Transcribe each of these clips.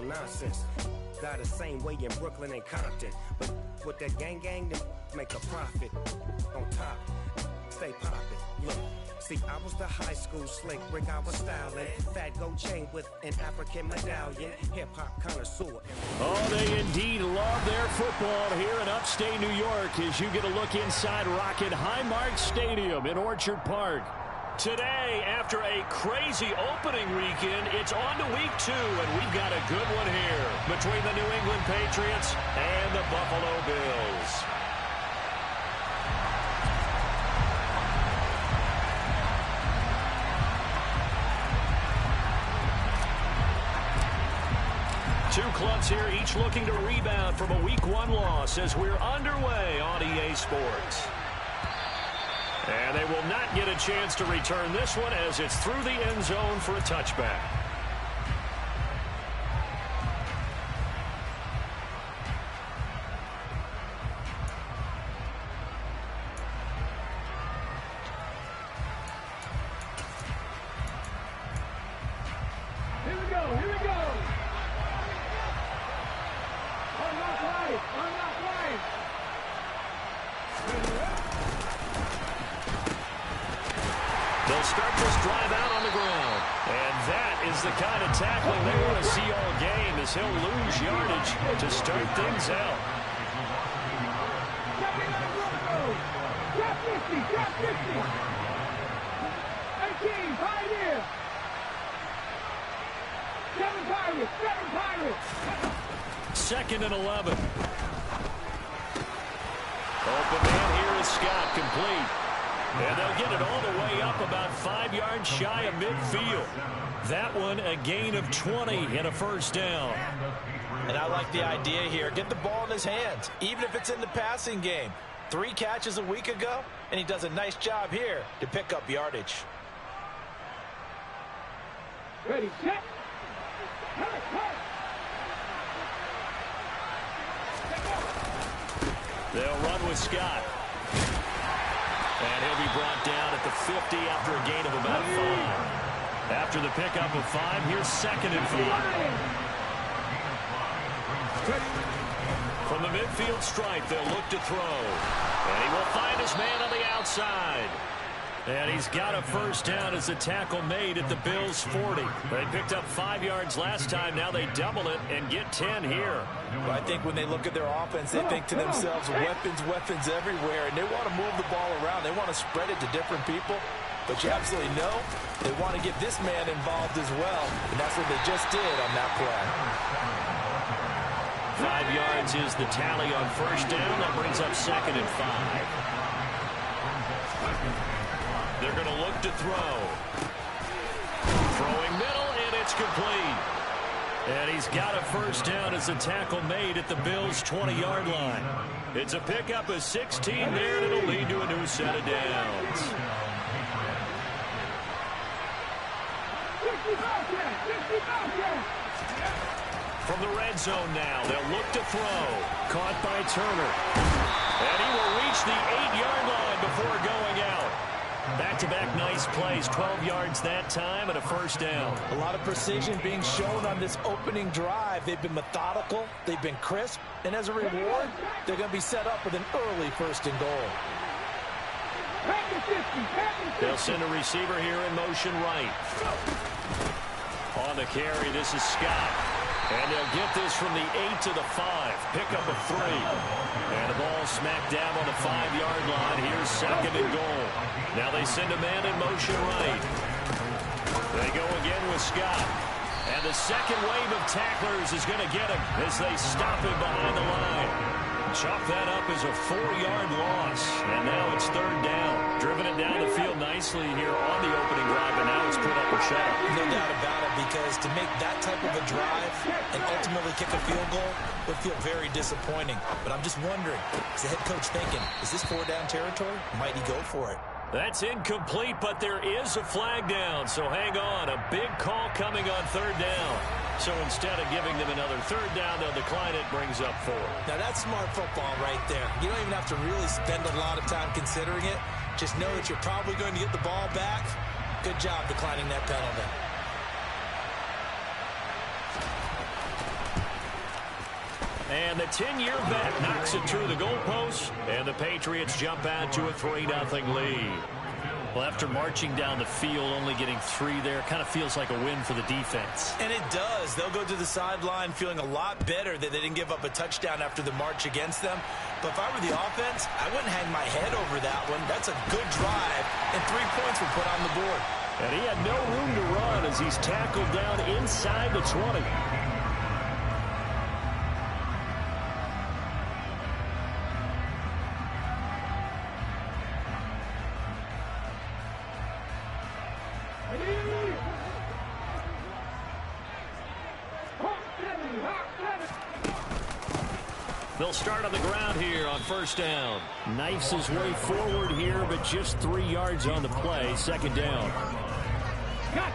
on nonsense. Got the same way in Brooklyn and Compton. But with that gang, them make a profit. On top, stay poppin'. Look, see, I was the high school slick Rick, I was styling. Fat gold chain with an African medallion. Hip-hop connoisseur. Oh, they indeed love their football here in upstate New York as you get a look inside Rocket Highmark Stadium in Orchard Park. Today, after a crazy opening weekend, it's on to week 2, and we've got a good one here between the New England Patriots and the Buffalo Bills. Two clubs here, each looking to rebound from a Week 1 loss as we're underway on EA Sports. And they will not get a chance to return this one as it's through the end zone for a touchback. Here we go, here we go. They'll start this drive out on the ground. And that is the kind of tackling they want to see all game as he'll lose yardage to start things out. Drop 50, drop 50. 18, Pioneer. 7 Pirates, 7 Pirates. 2nd and 11. Open man here is Scott, complete. And they'll get it all the way up about 5 yards shy of midfield. That one a gain of 20 and a first down. And I like the idea here. Get the ball in his hands, even if it's in the passing game. 3 catches a week ago, and he does a nice job here to pick up yardage. Ready, set. They'll run with Scott. And he'll be brought down at the 50 after a gain of about 5. After the pickup of 5, here's 2nd and 5. From the midfield stripe, they'll look to throw. And he will find his man on the outside. And he's got a first down as a tackle made at the Bills' 40. They picked up 5 yards last time. Now they double it and get 10 here. Well, I think when they look at their offense, they think to themselves, weapons everywhere, and they want to move the ball around. They want to spread it to different people. But you absolutely know they want to get this man involved as well, and that's what they just did on that play. 5 yards is the tally on first down. That brings up 2nd and 5. They're going to look to throw. Throwing middle, and it's complete. And he's got a first down as a tackle made at the Bills' 20-yard line. It's a pickup of 16 there, and it'll lead to a new set of downs. From the red zone now, they'll look to throw. Caught by Turner. And he will reach the 8-yard line before going out. Back-to-back nice plays, 12 yards that time and a first down. A lot of precision being shown on this opening drive. They've been methodical, they've been crisp, and as a reward, they're going to be set up with an early 1st and goal. They'll send a receiver here in motion right. On the carry, this is Scott. And they'll get this from the 8 to the 5. Pickup of 3. And the ball smacked down on the 5-yard line. Here's 2nd and goal. Now they send a man in motion right. They go again with Scott. And the second wave of tacklers is going to get him as they stop him behind the line. Chalk that up as a 4-yard loss. And now it's 3rd down. Driven it down the field nicely here on the opening drive, and now it's put up or shut up. No doubt about it, because to make that type of a drive and ultimately kick a field goal would feel very disappointing. But I'm just wondering, is the head coach thinking, is this 4-down territory? Might he go for it? That's incomplete, but there is a flag down, so hang on. A big call coming on 3rd down. So instead of giving them another 3rd down, they'll decline it, brings up 4. Now that's smart football right there. You don't even have to really spend a lot of time considering it. Just know that you're probably going to get the ball back. Good job declining that penalty. And the 10-year vet knocks it through the goalpost, and the Patriots jump out to a 3-0 lead. Well, after marching down the field, only getting 3 there, kind of feels like a win for the defense. And it does. They'll go to the sideline feeling a lot better that they didn't give up a touchdown after the march against them. But if I were the offense, I wouldn't hang my head over that one. That's a good drive, and 3 points were put on the board. And he had no room to run as he's tackled down inside the 20. They'll start on the ground here on first down. Knifes his way forward here, but just 3 yards on the play. Second down.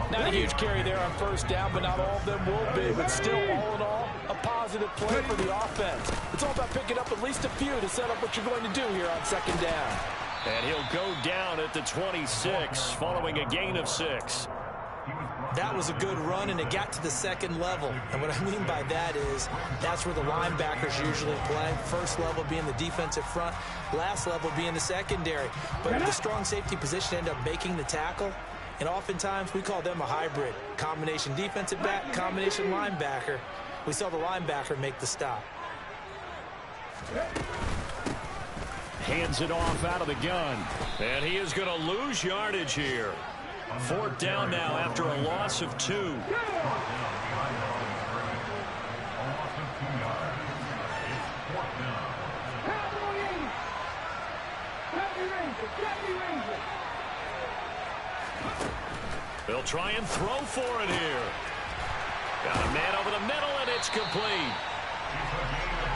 Not a huge carry there on first down, but not all of them will be. But still, all in all, a positive play for the offense. It's all about picking up at least a few to set up what you're going to do here on second down. And he'll go down at the 26, following a gain of 6. That was a good run, and it got to the second level. And what I mean by that is that's where the linebackers usually play. First level being the defensive front, last level being the secondary. But the strong safety position ended up making the tackle. And oftentimes we call them a hybrid. Combination defensive back, combination linebacker. We saw the linebacker make the stop. Hands it off out of the gun. And he is going to lose yardage here. 4th down now after a loss of 2. They'll try and throw for it here. Got a man over the middle, and it's complete.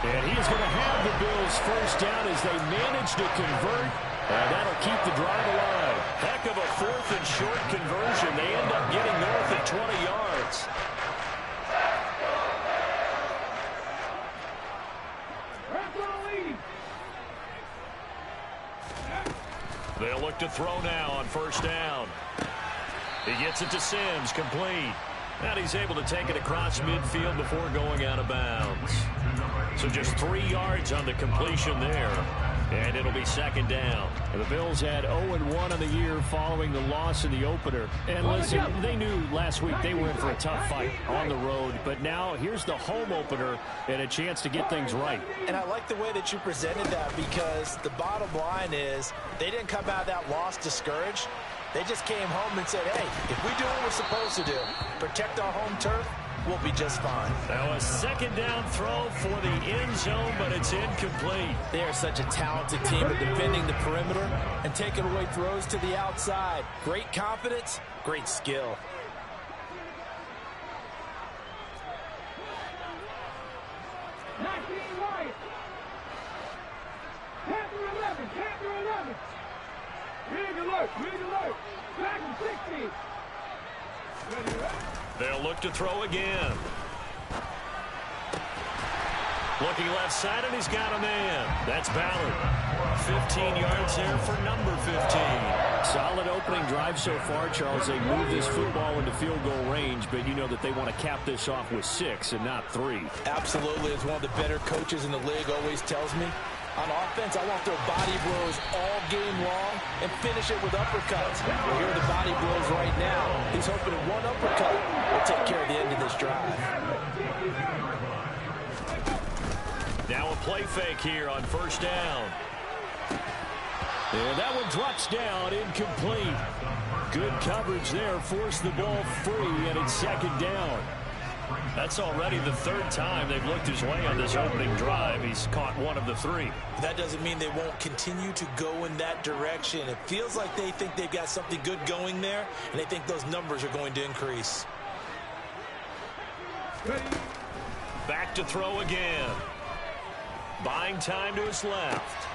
And he's going to have the Bills first down as they manage to convert. And that'll keep the drive alive. Heck of a 4th and short conversion. They end up getting north of 20 yards. They'll look to throw now on first down. He gets it to Sims, complete. And he's able to take it across midfield before going out of bounds. So just 3 yards on the completion there. And it'll be second down. The Bills had 0-1 on the year following the loss in the opener. And listen, they knew last week they were in for a tough fight on the road. But now here's the home opener and a chance to get things right. And I like the way that you presented that, because the bottom line is they didn't come out of that loss discouraged. They just came home and said, hey, if we do what we're supposed to do, protect our home turf, we'll be just fine. Now a second down throw for the end zone, but it's incomplete. They are such a talented team at defending the perimeter and taking away throws to the outside. Great confidence, great skill. They'll look to throw again. Looking left side, and he's got a man. That's Ballard. 15 yards there for number 15. Solid opening drive so far, Charles. They move this football into field goal range, but you know that they want to cap this off with 6 and not 3. Absolutely. As one of the better coaches in the league always tells me, on offense, I want to throw body blows all game long and finish it with uppercuts. Well, here are the body blows right now. He's hoping that one uppercut will take care of the end of this drive. Now a play fake here on first down. And that one drops down, incomplete. Good coverage there, forced the ball free, and it's second down. That's already the 3rd time they've looked his way on this opening drive. He's caught 1 of the 3. That doesn't mean they won't continue to go in that direction. It feels like they think they've got something good going there, and they think those numbers are going to increase. Back to throw again. Buying time to his left.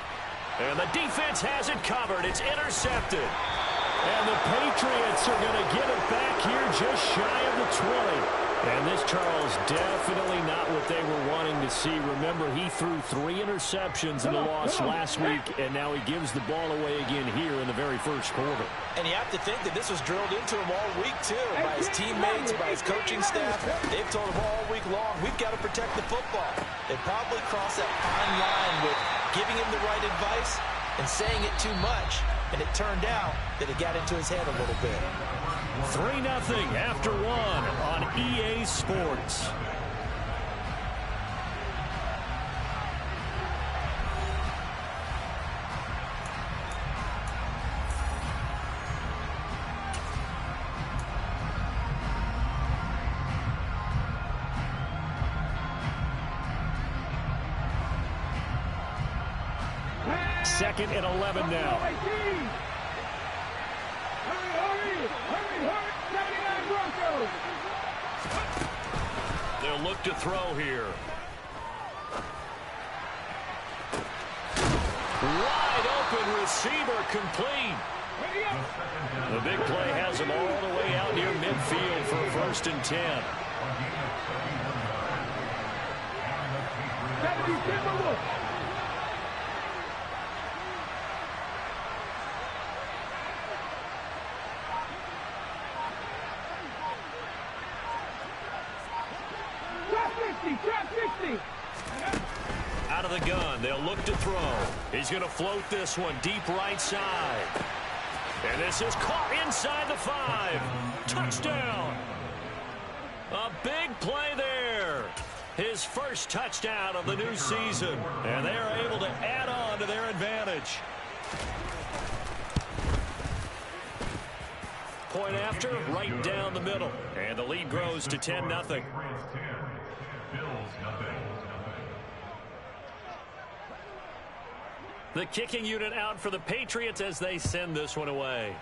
And the defense has it covered. It's intercepted. And the Patriots are going to get it back here just shy of the 20. And this, Charles, definitely not what they were wanting to see. Remember, he threw 3 interceptions in the loss last week, and now he gives the ball away again here in the very first quarter. And you have to think that this was drilled into him all week, too, by his teammates, by his coaching staff. They've told him all week long, we've got to protect the football. They probably crossed that fine line with giving him the right advice and saying it too much. And it turned out that it got into his head a little bit. 3-0 after 1 on EA Sports. Second and 11 now. They'll look to throw here. Wide open receiver complete. The big play has him all the way out near midfield for a 1st and 10. Out of the gun, they'll look to throw. He's going to float this one deep right side. And this is caught inside the 5. Touchdown. A big play there. His first touchdown of the new season. And they are able to add on to their advantage. Point after, right down the middle. And the lead grows to 10-0. The kicking unit out for the Patriots as they send this one away.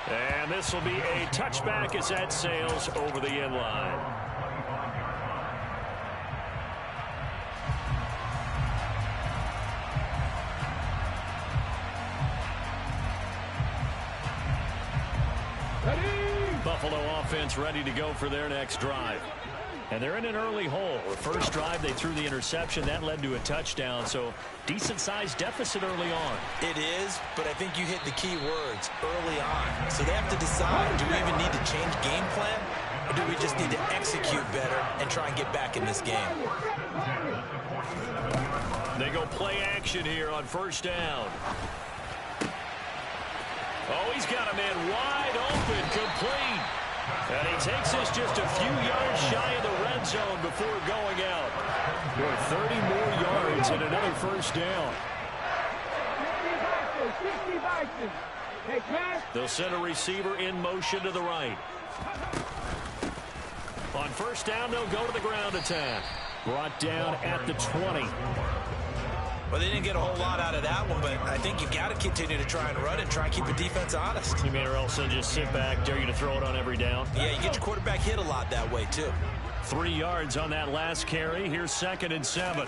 And this will be a touchback as that sails over the end line. Buffalo offense ready to go for their next drive. And they're in an early hole. The first drive, they threw the interception. That led to a touchdown. So decent-sized deficit early on. It is, but I think you hit the key words, early on. So they have to decide, do we even need to change game plan? Or do we just need to execute better and try and get back in this game? They go play action here on 1st down. Oh, he's got a man wide open, complete. And he takes this just a few yards shy of the red zone before going out. Boy, 30 more yards and another 1st down. They'll send a receiver in motion to the right. On 1st down, they'll go to the ground attack. Brought down at the 20. Well, they didn't get a whole lot out of that one, but I think you got to continue to try and run and try and keep the defense honest. You mean or else they'll just sit back, dare you to throw it on every down? Yeah, you get your quarterback hit a lot that way, too. 3 yards on that last carry. Here's 2nd and 7.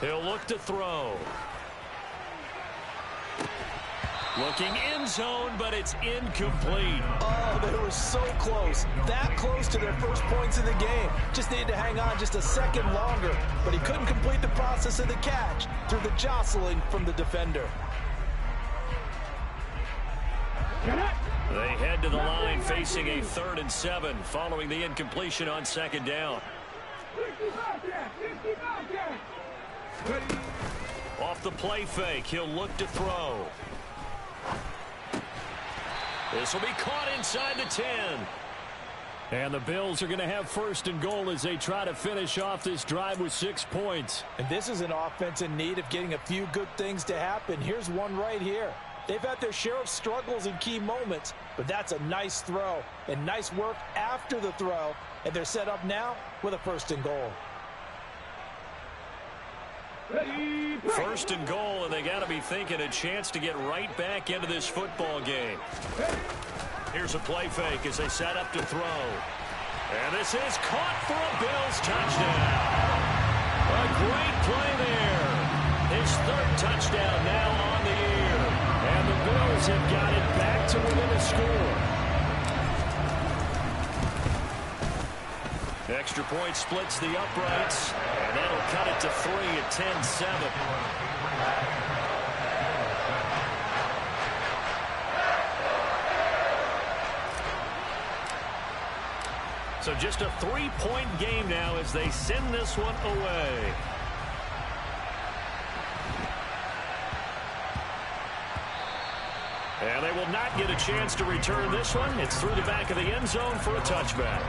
He'll look to throw. Looking end zone, but it's incomplete. Oh, they were so close. That close to their first points in the game. Just needed to hang on just a second longer. But he couldn't complete the process of the catch through the jostling from the defender. They head to the line facing a 3rd and 7 following the incompletion on 2nd down. Off the play fake, he'll look to throw. This will be caught inside the 10. And the Bills are going to have 1st and goal as they try to finish off this drive with 6 points. And this is an offense in need of getting a few good things to happen. Here's one right here. They've had their share of struggles in key moments, but that's a nice throw and nice work after the throw. And they're set up now with a 1st and goal. 1st and goal, and they got to be thinking a chance to get right back into this football game. Here's a play fake as they set up to throw. And this is caught for a Bills touchdown. A great play there. His 3rd touchdown now on the year. And the Bills have got it back to within a score. Extra point splits the uprights, and that'll cut it to 3 at 10-7. So just a 3-point game now as they send this one away. And they will not get a chance to return this one. It's through the back of the end zone for a touchback.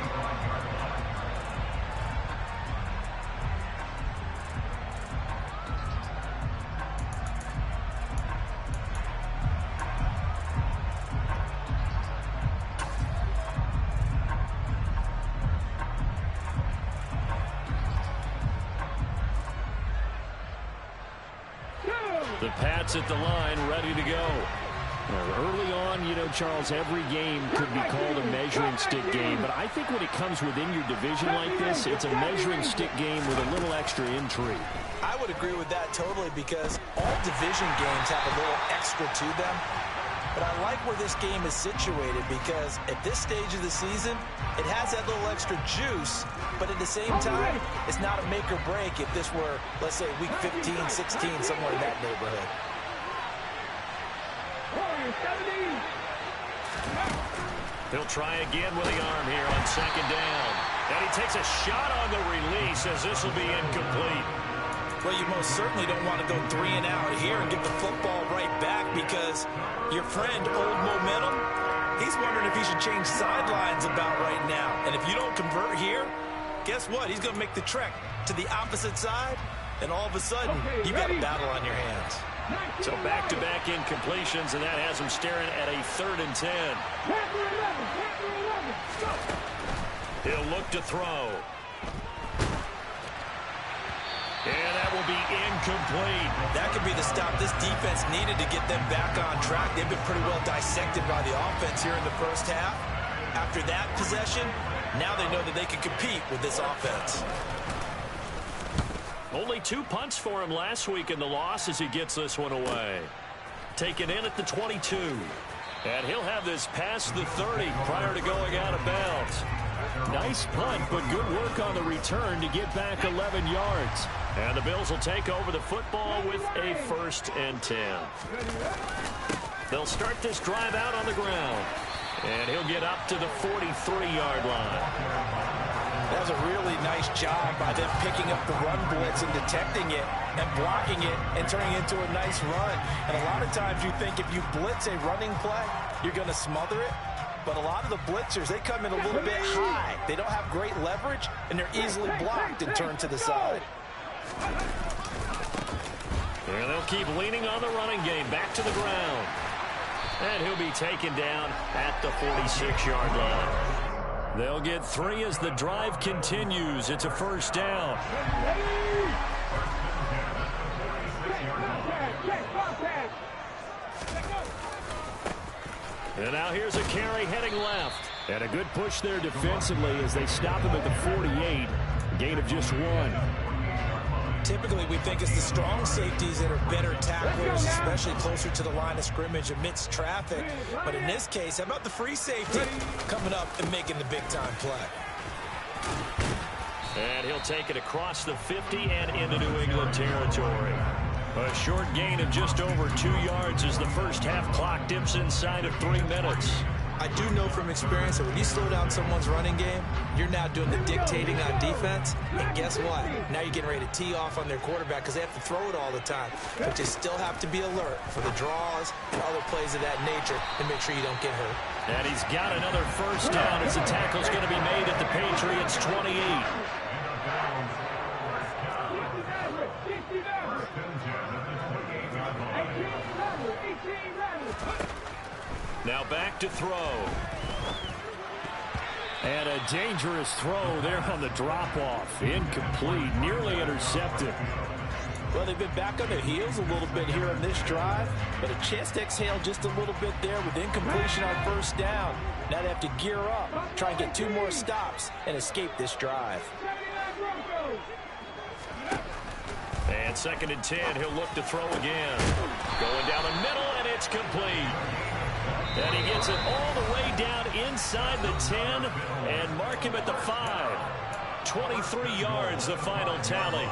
The Pats at the line, ready to go. Early on, you know, Charles, every game could be called a measuring stick game, but I think when it comes within your division like this, it's a measuring stick game with a little extra intrigue. I would agree with that totally because all division games have a little extra to them. But I like where this game is situated because at this stage of the season, it has that little extra juice, but at the same time, it's not a make or break if this were, let's say, week 15, 16, somewhere in that neighborhood. He'll try again with the arm here on second down. And he takes a shot on the release as this will be incomplete. Well, you most certainly don't want to go 3 and out here and get the football right back because your friend, Old Momentum, he's wondering if he should change sidelines about right now. And if you don't convert here, guess what? He's going to make the trek to the opposite side, and all of a sudden, you've got a battle on your hands. So back-to-back incompletions, and that has him staring at a 3rd and 10. He'll look to throw. And that will be incomplete. That could be the stop this defense needed to get them back on track. They've been pretty well dissected by the offense here in the first half. After that possession, now they know that they can compete with this offense. Only 2 punts for him last week in the loss as he gets this one away. Taken in at the 22. And he'll have this past the 30 prior to going out of bounds. Nice punt, but good work on the return to get back 11 yards. And the Bills will take over the football with a 1st and 10. They'll start this drive out on the ground. And he'll get up to the 43-yard line. That was a really nice job by them picking up the run blitz and detecting it and blocking it and turning it into a nice run. And a lot of times you think if you blitz a running play, you're going to smother it. But a lot of the blitzers, they come in a little bit high. They don't have great leverage, and they're easily blocked and turned to the side. And they'll keep leaning on the running game back to the ground. And he'll be taken down at the 46-yard line. They'll get 3 as the drive continues. It's a 1st down. And now here's a carry heading left. And a good push there defensively as they stop him at the 48. Gain of just 1. Typically, we think it's the strong safeties that are better tacklers, especially closer to the line of scrimmage amidst traffic. But in this case, how about the free safety coming up and making the big-time play? And he'll take it across the 50 and into New England territory. A short gain of just over 2 yards as the first half clock dips inside of 3 minutes. I do know from experience that when you slow down someone's running game, you're now doing the dictating on defense. And guess what? Now you're getting ready to tee off on their quarterback because they have to throw it all the time. But you still have to be alert for the draws and other plays of that nature to make sure you don't get hurt. And he's got another 1st down as the tackle's going to be made at the Patriots' 28. Now back to throw. And a dangerous throw there on the drop-off. Incomplete, nearly intercepted. Well, they've been back on their heels a little bit here on this drive, but a chance to exhale just a little bit there with incompletion on 1st down. Now they have to gear up, try and get 2 more stops, and escape this drive. And 2nd and 10, he'll look to throw again. Going down the middle, and it's complete. And he gets it all the way down inside the 10 and mark him at the 5. 23 yards, the final tally.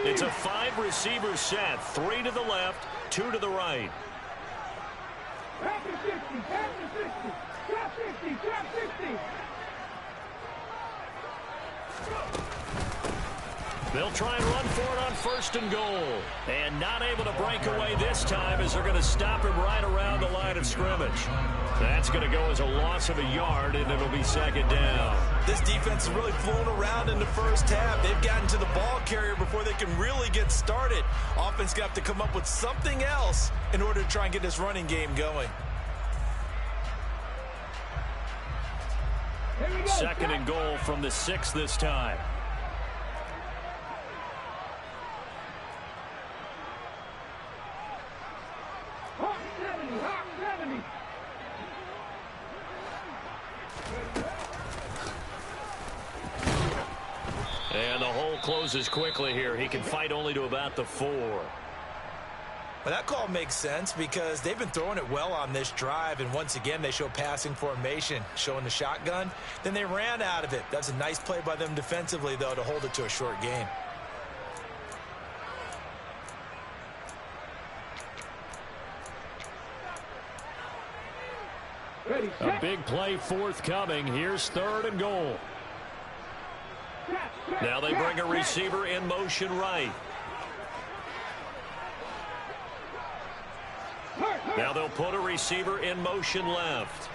It's a 5-receiver set. 3 to the left, 2 to the right. Back to 60, back to 60. Drop 60, drop 60. They'll try and run for it on 1st and goal. And not able to break away this time as they're going to stop him right around the line of scrimmage. That's going to go as a loss of a yard, and it'll be 2nd down. This defense has really flown around in the first half. They've gotten to the ball carrier before they can really get started. Offense going to have to come up with something else in order to try and get this running game going. 2nd and goal from the 6 this time. Hawk 70, Hawk 70. And the hole closes quickly here. He can fight only to about the 4. Well, that call makes sense because they've been throwing it well on this drive, and once again they show passing formation, showing the shotgun. Then they ran out of it. That's a nice play by them defensively, though, to hold it to a short gain. Ready, A set. big play forthcoming. Here's 3rd and goal. Now they bring a receiver in motion right. Now they'll put a receiver in motion left.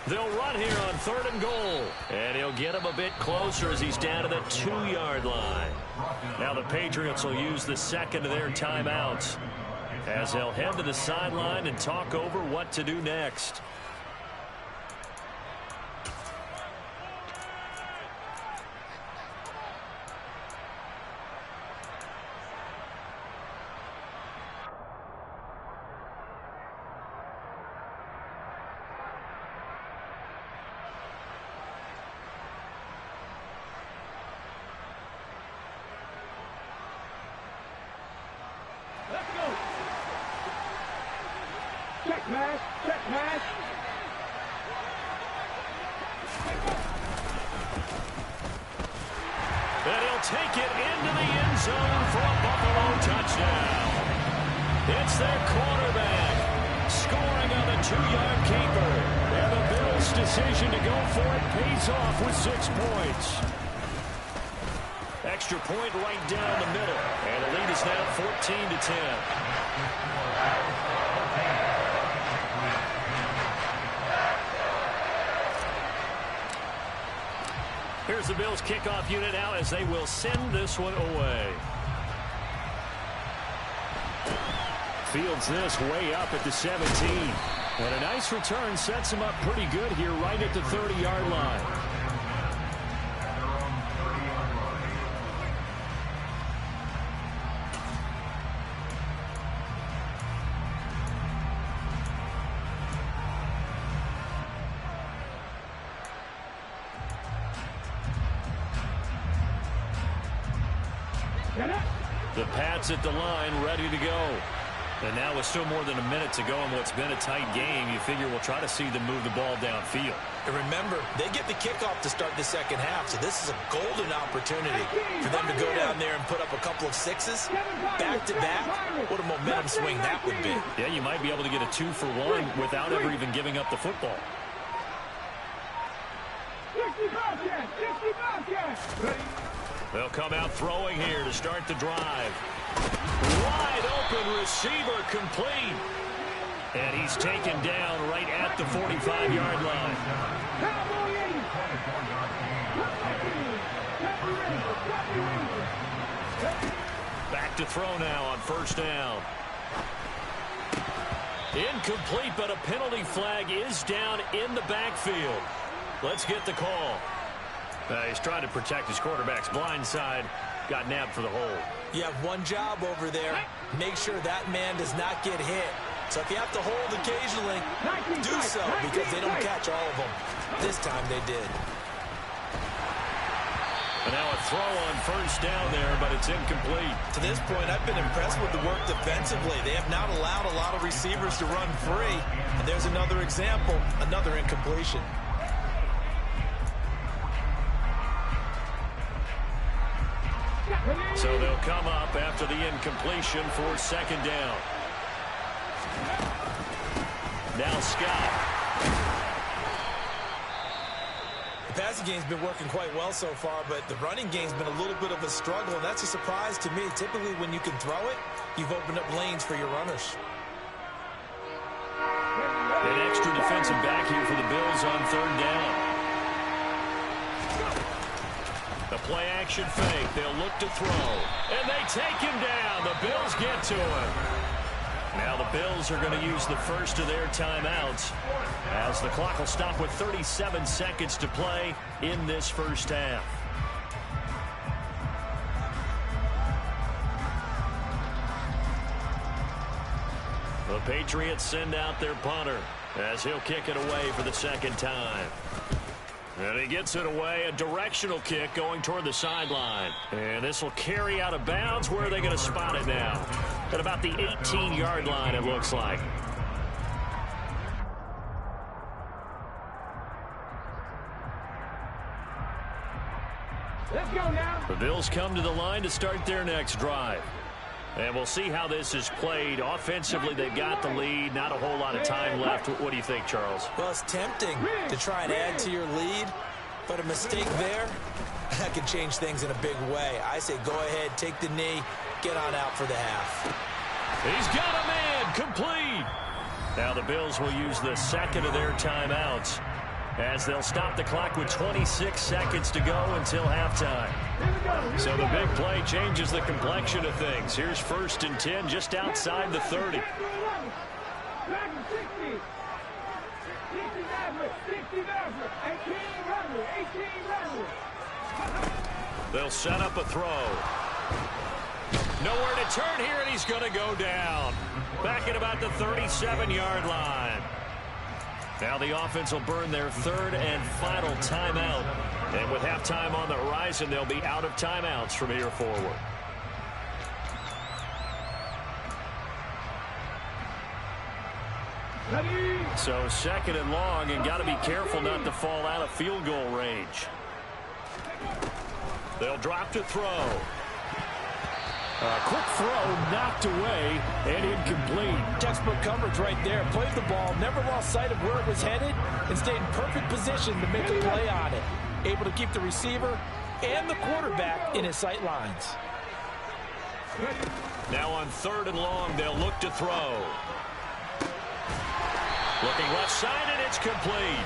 They'll run here on 3rd and goal. And he'll get him a bit closer as he's down to the 2-yard line. Now the Patriots will use the 2nd of their timeouts as they'll head to the sideline and talk over what to do next. Let's go. Check pass, check pass. And he'll take it into the end zone for a Buffalo touchdown. It's their quarterback scoring on the 2-yard keeper. And the Bills' decision to go for it pays off with 6 points. Extra point right down the middle. And the lead is now 14-10. Here's the Bills kickoff unit now as they will send this one away. Fields this way up at the 17. And a nice return sets him up pretty good here right at the 30-yard line. The Pats at the line, ready to go. And now with still more than a minute to go in what's been a tight game, you figure we'll try to see them move the ball downfield. And remember, they get the kickoff to start the second half, so this is a golden opportunity for them to go down there and put up a couple of 6s back-to-back. What a momentum swing that would be. Yeah, you might be able to get a 2-for-1 without ever even giving up the football. 60 Bobcats, 60 Bobcats. Ready. They'll come out throwing here to start the drive. Wide open receiver complete. And he's taken down right at the 45-yard line. Back to throw now on 1st down. Incomplete, but a penalty flag is down in the backfield. Let's get the call. He's trying to protect his quarterback's blind side. Got nabbed for the hold. You have one job over there. Make sure that man does not get hit. So if you have to hold occasionally, do so because they don't catch all of them. This time they did. And now a throw on first down there, but it's incomplete. To this point, I've been impressed with the work defensively. They have not allowed a lot of receivers to run free. And there's another example, another incompletion. So they'll come up after the incompletion for second down. Now Scott. The passing game's been working quite well so far, but the running game's been a little bit of a struggle, and that's a surprise to me. Typically, when you can throw it, you've opened up lanes for your runners. An extra defensive back here for the Bills on third down. The play-action fake. They'll look to throw. And they take him down. The Bills get to him. Now the Bills are going to use the first of their timeouts as the clock will stop with 37 seconds to play in this first half. The Patriots send out their punter as he'll kick it away for the second time. And he gets it away, a directional kick going toward the sideline. And this will carry out of bounds. Where are they going to spot it now? At about the 18-yard line, it looks like. Let's go now. The Bills come to the line to start their next drive. And we'll see how this is played. Offensively, they've got the lead. Not a whole lot of time left. What do you think, Charles? Well, it's tempting to try and add to your lead, but a mistake there, that could change things in a big way. I say go ahead, take the knee, get on out for the half. He's got a man, complete. Now the Bills will use the second of their timeouts as they'll stop the clock with 26 seconds to go until halftime. So the big play changes the complexion of things. Here's 1st and 10 just outside the 30. They'll set up a throw. Nowhere to turn here, and he's going to go down. Back at about the 37-yard line. Now the offense will burn their third and final timeout. And with halftime on the horizon, they'll be out of timeouts from here forward. So second and long, and got to be careful not to fall out of field goal range. They'll drop to throw. A quick throw knocked away and incomplete. Textbook coverage right there. Played the ball, never lost sight of where it was headed, and stayed in perfect position to make a play on it. Able to keep the receiver and the quarterback in his sight lines. Now on third and long, they'll look to throw. Looking left side, and it's complete.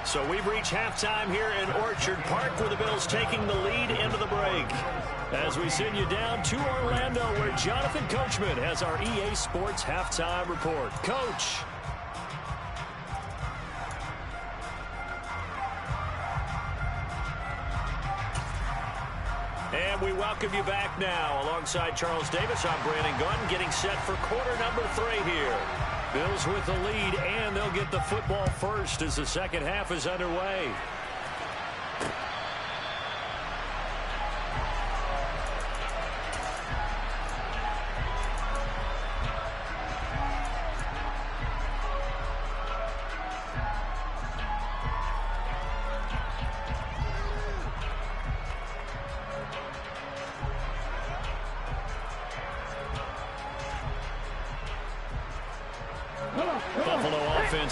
So we've reached halftime here in Orchard Park, with the Bills taking the lead into the break. As we send you down to Orlando, where Jonathan Coachman has our EA Sports halftime report. Coach. And we welcome you back now. Alongside Charles Davis, I'm Brandon Gunn, getting set for quarter number 3 here. Bills with the lead, and they'll get the football first as the second half is underway.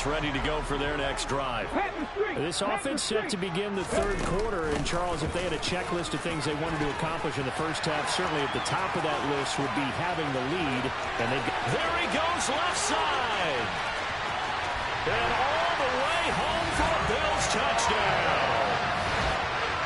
Ready to go for their next drive. This offense set to begin the third quarter, and Charles, if they had a checklist of things they wanted to accomplish in the first half, certainly at the top of that list would be having the lead. And there he goes, left side, and all the way home for a Bills touchdown.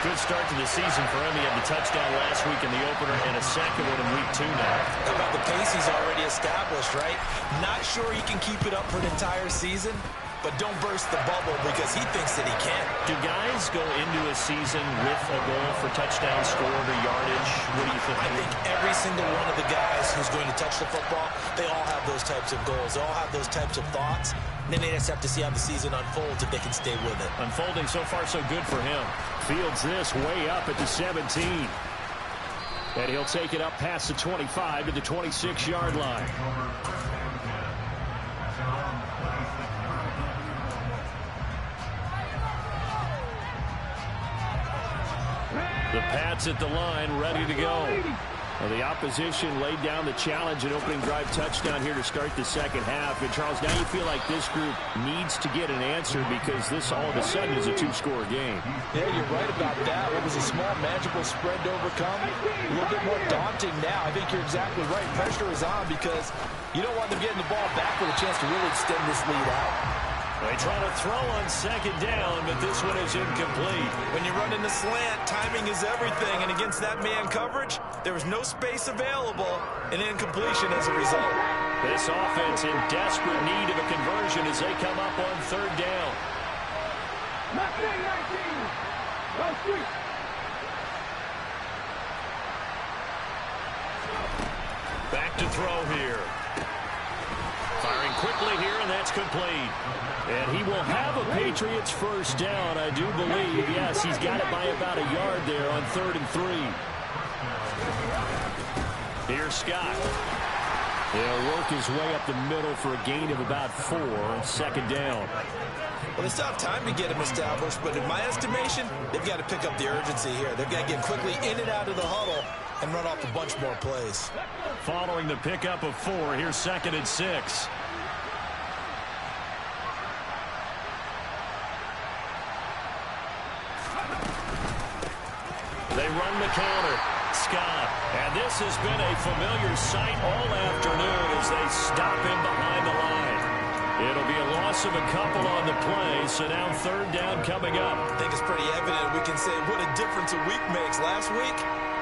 Good start to the season for him. He had the touchdown last week in the opener and a second one in week 2 now. How about the pace he's already established, right? Not sure he can keep it up for an entire season, but don't burst the bubble because he thinks that he can. Do guys go into a season with a goal for touchdown scored or yardage? What do you think? I think every single one of the guys who's going to touch the football, they all have those types of goals. They all have those types of thoughts. And then they just have to see how the season unfolds if they can stay with it. Unfolding so far so good for him. Fields this way up at the 17. And he'll take it up past the 25 to the 26-yard line. The Pats at the line, ready to go. Well, the opposition laid down the challenge and opening drive touchdown here to start the second half. And, Charles, now you feel like this group needs to get an answer because this all of a sudden is a two-score game. Yeah, you're right about that. What was a small, manageable spread to overcome? A little bit more daunting now. I think you're exactly right. Pressure is on because you don't want them getting the ball back with a chance to really extend this lead out. They try to throw on second down, but this one is incomplete. When you run in the slant, timing is everything, and against that man coverage, there was no space available, and incompletion as a result. This offense in desperate need of a conversion as they come up on third down. Back to throw here. Firing quickly here, and that's complete. And he will have a Patriots first down, I do believe. Yes, he's got it by about a yard there on 3rd and 3. Here's Scott. He'll work his way up the middle for a gain of about 4, second down. Well, they still have time to get him established, but in my estimation, they've got to pick up the urgency here. They've got to get quickly in and out of the huddle and run off a bunch more plays. Following the pickup of 4, here's 2nd and 6. They run the counter. Scott. And this has been a familiar sight all afternoon as they stop him behind the line. It'll be a loss of a couple on the play, so now 3rd down coming up. I think it's pretty evident. We can say what a difference a week makes. Last week,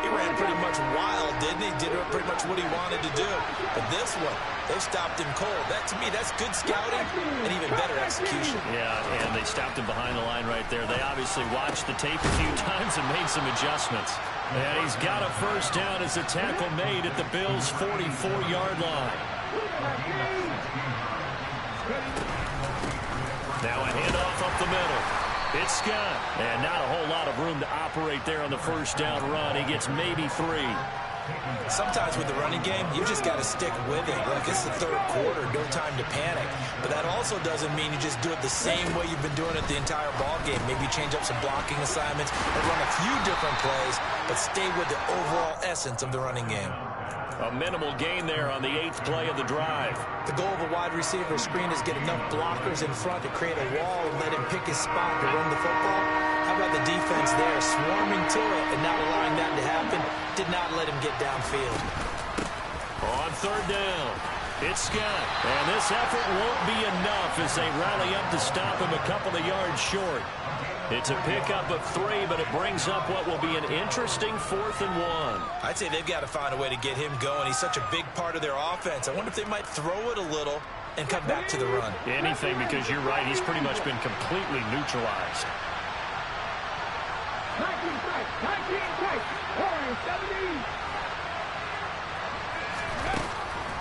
he ran pretty much wild, didn't he? Did pretty much what he wanted to do. But this one, they stopped him cold. That, to me, that's good scouting and even better execution. Yeah, and they stopped him behind the line right there. They obviously watched the tape a few times and made some adjustments. And he's got a first down as a tackle made at the Bills' 44-yard line. Now a handoff up the middle. It's Scott. And not a whole lot of room to operate there on the first down run. He gets maybe 3. Sometimes with the running game, you just got to stick with it. Like, it's the 3rd quarter, no time to panic. But that also doesn't mean you just do it the same way you've been doing it the entire ball game. Maybe change up some blocking assignments or run a few different plays, but stay with the overall essence of the running game. A minimal gain there on the 8th play of the drive. The goal of a wide receiver screen is get enough blockers in front to create a wall and let him pick his spot to run the football. How about the defense there, swarming to it and not allowing that to happen? Did not let him get downfield. On 3rd down, it's Scott. And this effort won't be enough as they rally up to stop him a couple of yards short. It's a pickup of 3, but it brings up what will be an interesting 4th and 1. I'd say they've got to find a way to get him going. He's such a big part of their offense. I wonder if they might throw it a little and come back to the run. Anything, because you're right. He's pretty much been completely neutralized. 19 tight, 17.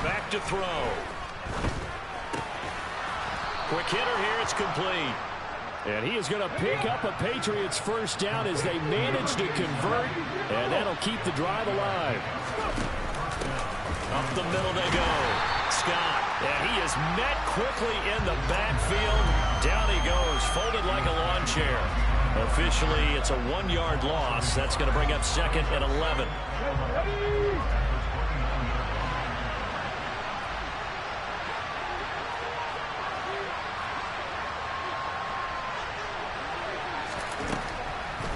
Back to throw. Quick hitter here. It's complete. And he is going to pick up a Patriots first down as they manage to convert, and that'll keep the drive alive. Up the middle they go. Scott, and he is met quickly in the backfield. Down he goes, folded like a lawn chair. Officially, it's a 1-yard loss. That's going to bring up 2nd and 11.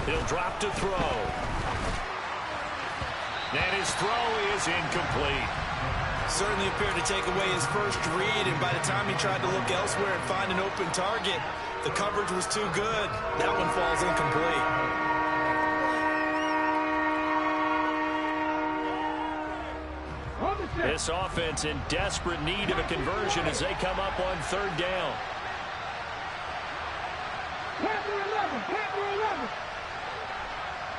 He'll drop to throw. And his throw is incomplete. Certainly appeared to take away his first read, and by the time he tried to look elsewhere and find an open target, the coverage was too good. That one falls incomplete. This offense in desperate need of a conversion as they come up on 3rd down. Panther 11, Panther 11.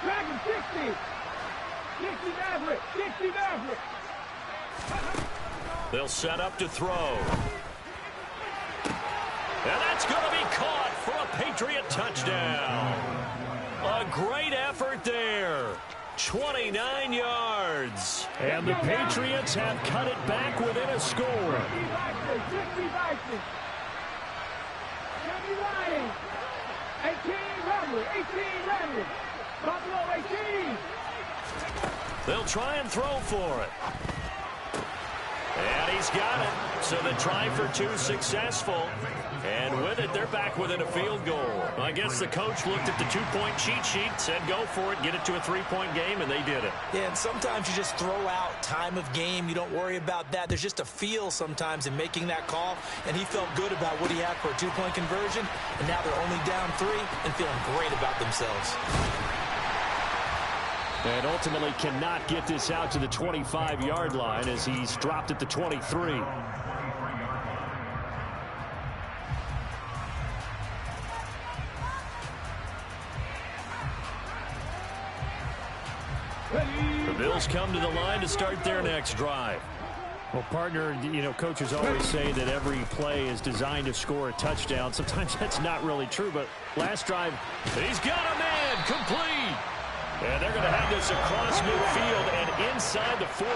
Dragon 60. 60 Maverick, 60 Maverick. They'll set up to throw. And that's going to be caught for a Patriot touchdown. A great effort there. 29 yards. And the Patriots have cut it back within a score. 50 Bison. 70 Lions. 18 Rebels. 18 Rebels. Buffalo 18. They'll try and throw for it. And he's got it. So the try for two successful. And with it, they're back within a field goal. I guess the coach looked at the two-point cheat sheet, said go for it, get it to a three-point game, and they did it. Yeah, and sometimes you just throw out time of game. You don't worry about that. There's just a feel sometimes in making that call, and he felt good about what he had for a two-point conversion, and now they're only down 3 and feeling great about themselves. And ultimately cannot get this out to the 25-yard line as he's dropped at the 23. The Bills come to the line to start their next drive. Well, partner, you know, coaches always say that every play is designed to score a touchdown. Sometimes that's not really true, but last drive, he's got a man complete. And they're going to have this across midfield and inside the 45.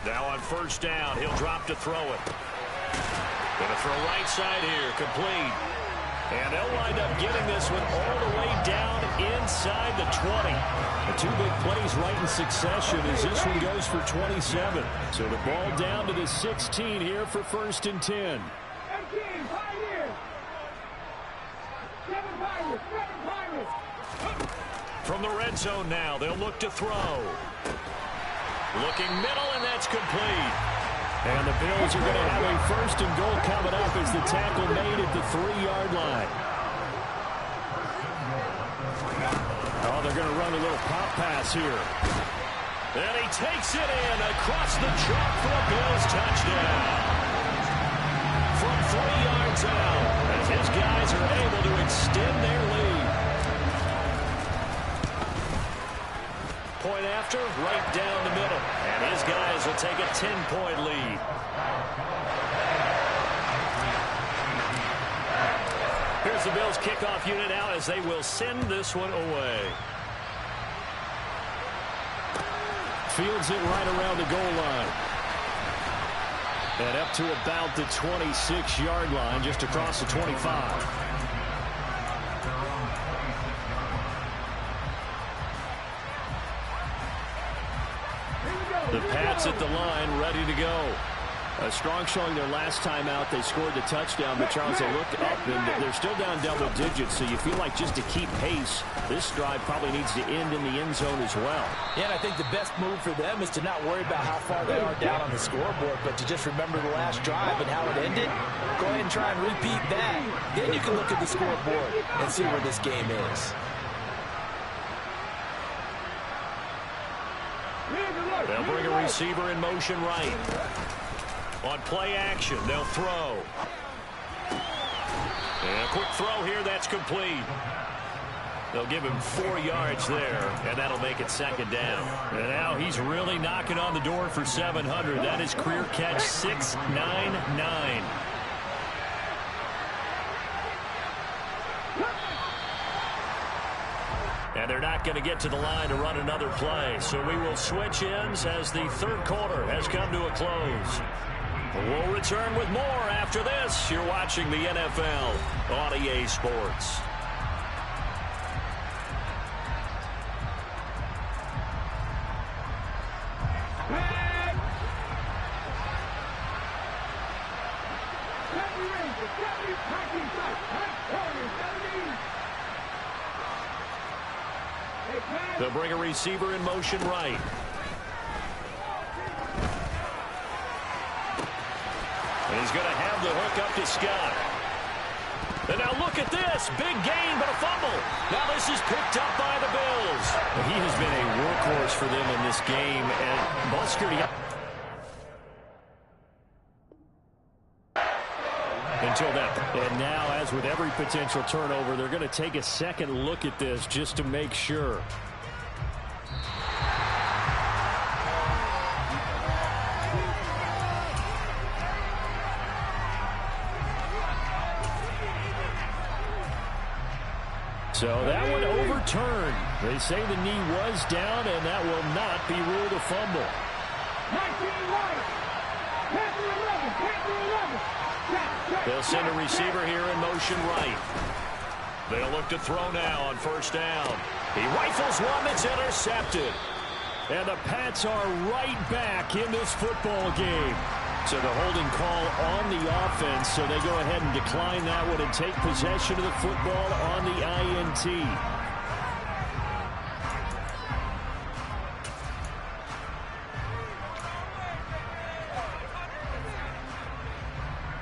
Now on first down, he'll drop to throw it. Going to throw right side here, complete. And they'll wind up getting this one all the way down inside the 20. The two big plays right in succession as this one goes for 27. So the ball down to the 16 here for first and 10. From the red zone now, they'll look to throw. Looking middle, and that's complete. And the Bills are going to have a first and goal coming up as the tackle made at the 3-yard line. Oh, they're going to run a little pop pass here. And he takes it in across the chalk for a Bills touchdown. From 3 yards out, as his guys are able to extend their lead. Point after, right down the middle. And his guys will take a 10-point lead. Here's the Bills kickoff unit now as they will send this one away. Fields it right around the goal line. And up to about the 26-yard line, just across the 25. The Pats at the line, ready to go. Strong showing their last time out. They scored the touchdown, but Charles, they look up, and they're still down double digits, so you feel like just to keep pace, this drive probably needs to end in the end zone as well. Yeah, and I think the best move for them is to not worry about how far they are down on the scoreboard, but to just remember the last drive and how it ended. Go ahead and try and repeat that. Then you can look at the scoreboard and see where this game is. They'll bring a receiver in motion right. On play action, they'll throw. And a quick throw here, that's complete. They'll give him 4 yards there, and that'll make it second down. And now he's really knocking on the door for 700. That is career catch 699. And they're not going to get to the line to run another play. So we will switch ends as the third quarter has come to a close. We'll return with more after this. You're watching the NFL on EA Sports. They'll bring a receiver in motion right. And he's going to have the hook up to Scott. And now look at this. Big gain, but a fumble. Now this is picked up by the Bills. He has been a force for them in this game. And ball security until that. And now, as with every potential turnover, they're going to take a second look at this just to make sure. So that one overturned. They say the knee was down, and that will not be ruled a fumble. 19 They'll send a receiver here in motion right. They'll look to throw now on first down. He rifles one that's intercepted. And the Pats are right back in this football game. So the holding call on the offense, so they go ahead and decline that one and take possession of the football on the INT.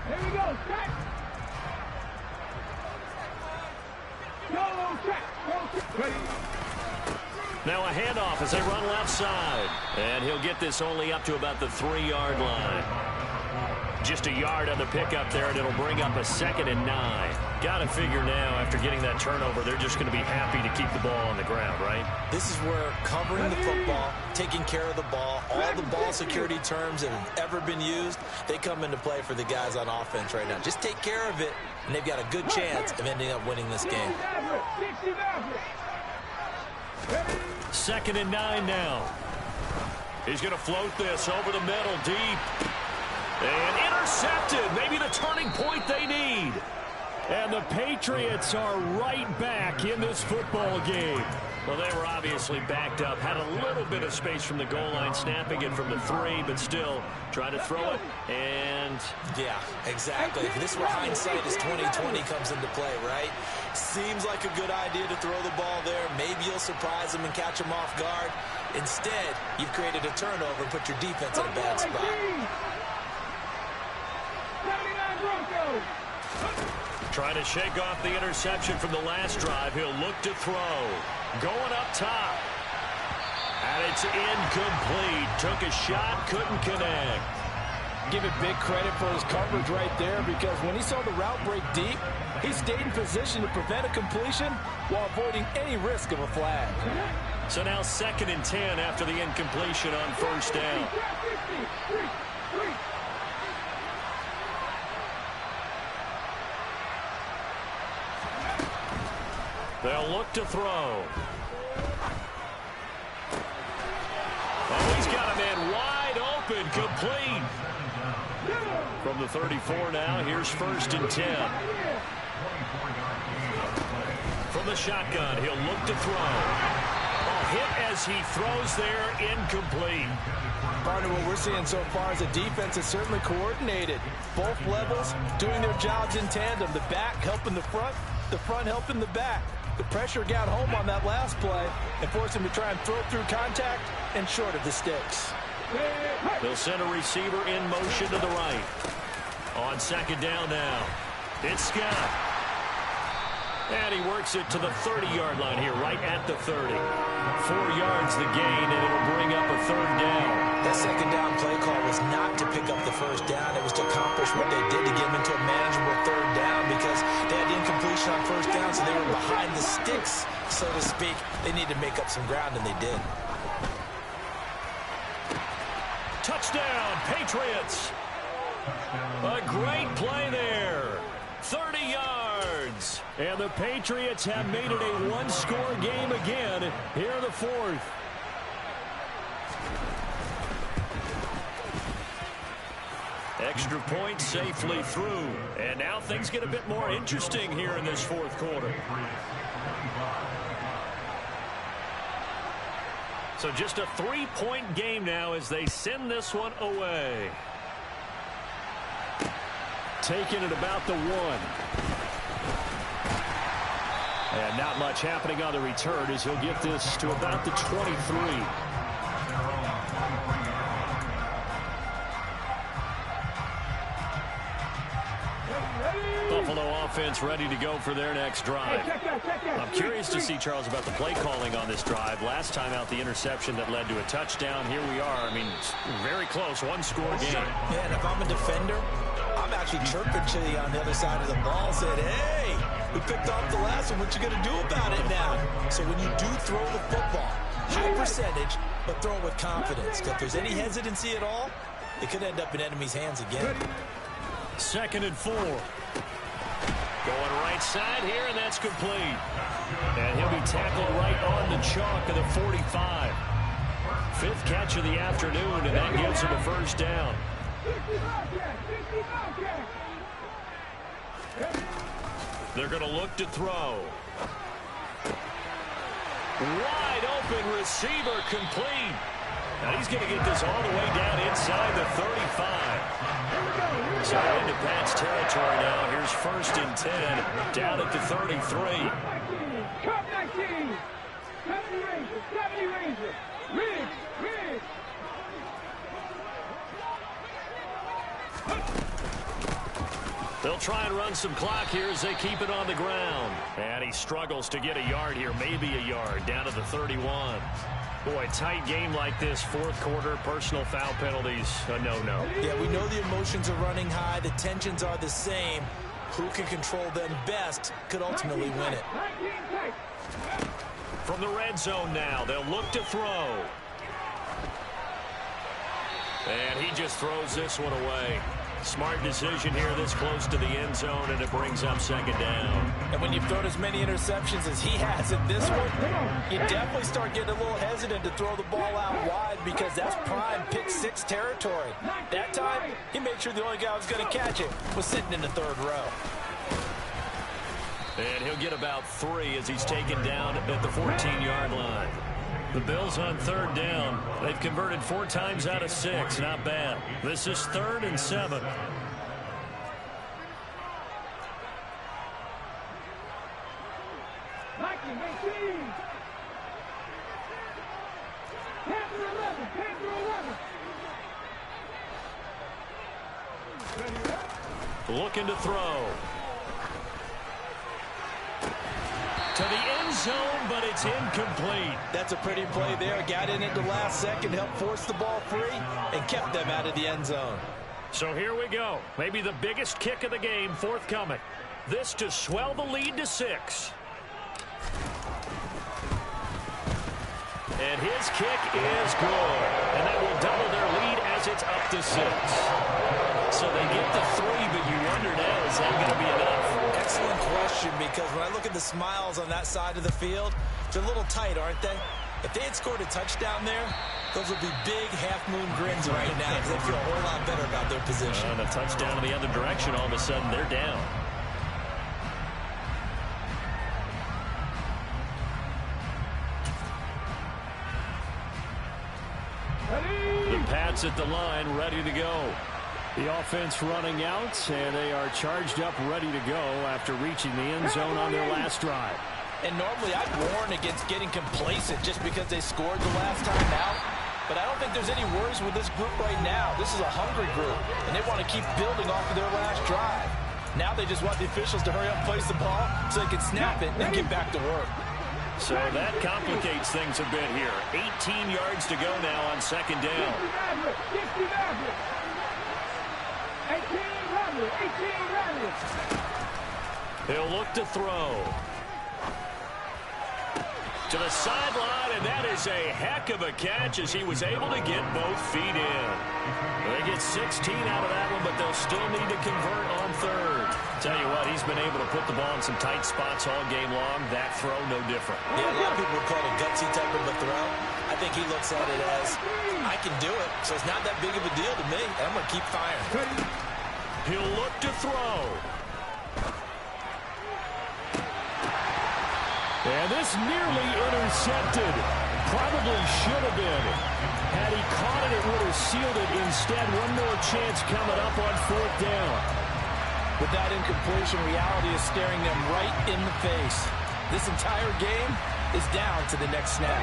Here we go, track. Go, track. Ready. Now a handoff as they run left side. And he'll get this only up to about the 3-yard line. Just a yard on the pickup there, and it'll bring up a 2nd and 9. Got to figure now, after getting that turnover, they're just going to be happy to keep the ball on the ground, right? This is where covering the football, taking care of the ball, all the ball security terms that have ever been used, they come into play for the guys on offense right now. Just take care of it, and they've got a good chance of ending up winning this game. 2nd and 9 now. He's going to float this over the middle, deep. And intercepted. Maybe the turning point they need. And the Patriots are right back in this football game. Well, they were obviously backed up. Had a little bit of space from the goal line, snapping it from the 3, but still trying to throw it. And yeah, exactly. This is where hindsight is 20/20 comes into play, right? Seems like a good idea to throw the ball there. Maybe you'll surprise them and catch them off guard. Instead, you've created a turnover and put your defense in a bad spot. Trying to shake off the interception from the last drive. He'll look to throw. Going up top. And it's incomplete. Took a shot, couldn't connect. Give it big credit for his coverage right there, because when he saw the route break deep, he stayed in position to prevent a completion while avoiding any risk of a flag. So now 2nd and 10 after the incompletion on first down. They'll look to throw. Oh, he's got a man wide open, complete. From the 34 now, here's 1st and 10. From the shotgun, he'll look to throw. A hit as he throws there, incomplete. Partner, what we're seeing so far is the defense is certainly coordinated. Both levels doing their jobs in tandem. The back helping the front helping the back. The pressure got home on that last play and forced him to try and throw through contact and short of the sticks. They'll send a receiver in motion to the right. On 2nd down now, it's Scott. And he works it to the 30-yard line here, right at the 30. 4 yards the gain, and it'll bring up a 3rd down. That 2nd down play call was not to pick up the 1st down. It was to accomplish what they did to get them into a manageable 3rd down, because they had incompletion on 1st down, so they were behind the sticks, so to speak. They needed to make up some ground, and they did. Touchdown, Patriots. A great play there. 30 yards. And the Patriots have made it a one-score game again here in the 4th. Extra point safely through. And now things get a bit more interesting here in this 4th quarter. So just a 3-point game now as they send this one away. Taking it about the 1. And not much happening on the return as he'll get this to about the 23. Buffalo offense ready to go for their next drive. I'm curious to see, Charles, about the play calling on this drive. Last time out, the interception that led to a touchdown. Here we are. I mean, very close, one-score game. Yeah, and if I'm a defender, I'm actually chirping to you on the other side of the ball, said, hey, we picked off the last one. What you going to do about it now? So when you do throw the football, high percentage, but throw it with confidence. Because if there's any hesitancy at all, it could end up in enemy's hands again. 2nd and 4. Going right side here, and that's complete. And he'll be tackled right on the chalk of the 45. 5th catch of the afternoon, and that gives him a first down. They're going to look to throw. Wide open receiver, complete. Now he's going to get this all the way down inside the 35. So into Pat's territory now. Here's 1st and 10, down at the 33. Cup 19. 70 Rangers. 70 Rangers. Riggs. They'll try and run some clock here as they keep it on the ground. And he struggles to get a yard here, maybe a yard, down to the 31. Boy, tight game like this, 4th quarter, personal foul penalties, a no-no. Yeah, we know the emotions are running high. The tensions are the same. Who can control them best could ultimately win it. From the red zone now, they'll look to throw. And he just throws this one away. Smart decision here this close to the end zone, and it brings up 2nd down. And when you've thrown as many interceptions as he has in this one, you definitely start getting a little hesitant to throw the ball out wide because that's prime pick 6 territory. That time, he made sure the only guy who was going to catch it was sitting in the 3rd row. And he'll get about 3 as he's taken down at the 14-yard line. The Bills on 3rd down. They've converted 4 times out of 6. Not bad. This is 3rd and 7. Panther 11. Looking to throw. To the end zone, but it's incomplete. That's a pretty play there. Got in at the last second, helped force the ball free, and kept them out of the end zone. So here we go. Maybe the biggest kick of the game forthcoming. This to swell the lead to 6. And his kick is good. And that will double their lead as it's up to 6. So they get the 3, but you wonder now, is that going to be enough? Excellent question, because when I look at the smiles on that side of the field, they're a little tight, aren't they? If they had scored a touchdown there, those would be big half-moon grins right now because they feel a whole lot better about their position. And a touchdown in the other direction, all of a sudden they're down. The Pats at the line, ready to go. The offense running out, and they are charged up, ready to go after reaching the end zone on their last drive. And normally I'd warn against getting complacent just because they scored the last time out. But I don't think there's any worries with this group right now. This is a hungry group, and they want to keep building off of their last drive. Now they just want the officials to hurry up and place the ball so they can snap it and get back to work. So that complicates things a bit here. 18 yards to go now on 2nd down. 18 runners. He'll look to throw. To the sideline, and that is a heck of a catch as he was able to get both feet in. They get 16 out of that one, but they'll still need to convert on 3rd. Tell you what, he's been able to put the ball in some tight spots all game long. That throw, no different. Yeah, a lot of people would call it a gutsy type of a throw. I think he looks at it as, I can do it, so it's not that big of a deal to me, and I'm going to keep firing. He'll look to throw. And this nearly intercepted. Probably should have been. Had he caught it, it would have sealed it. Instead, one more chance coming up on 4th down. With that incompletion, reality is staring them right in the face. This entire game is down to the next snap.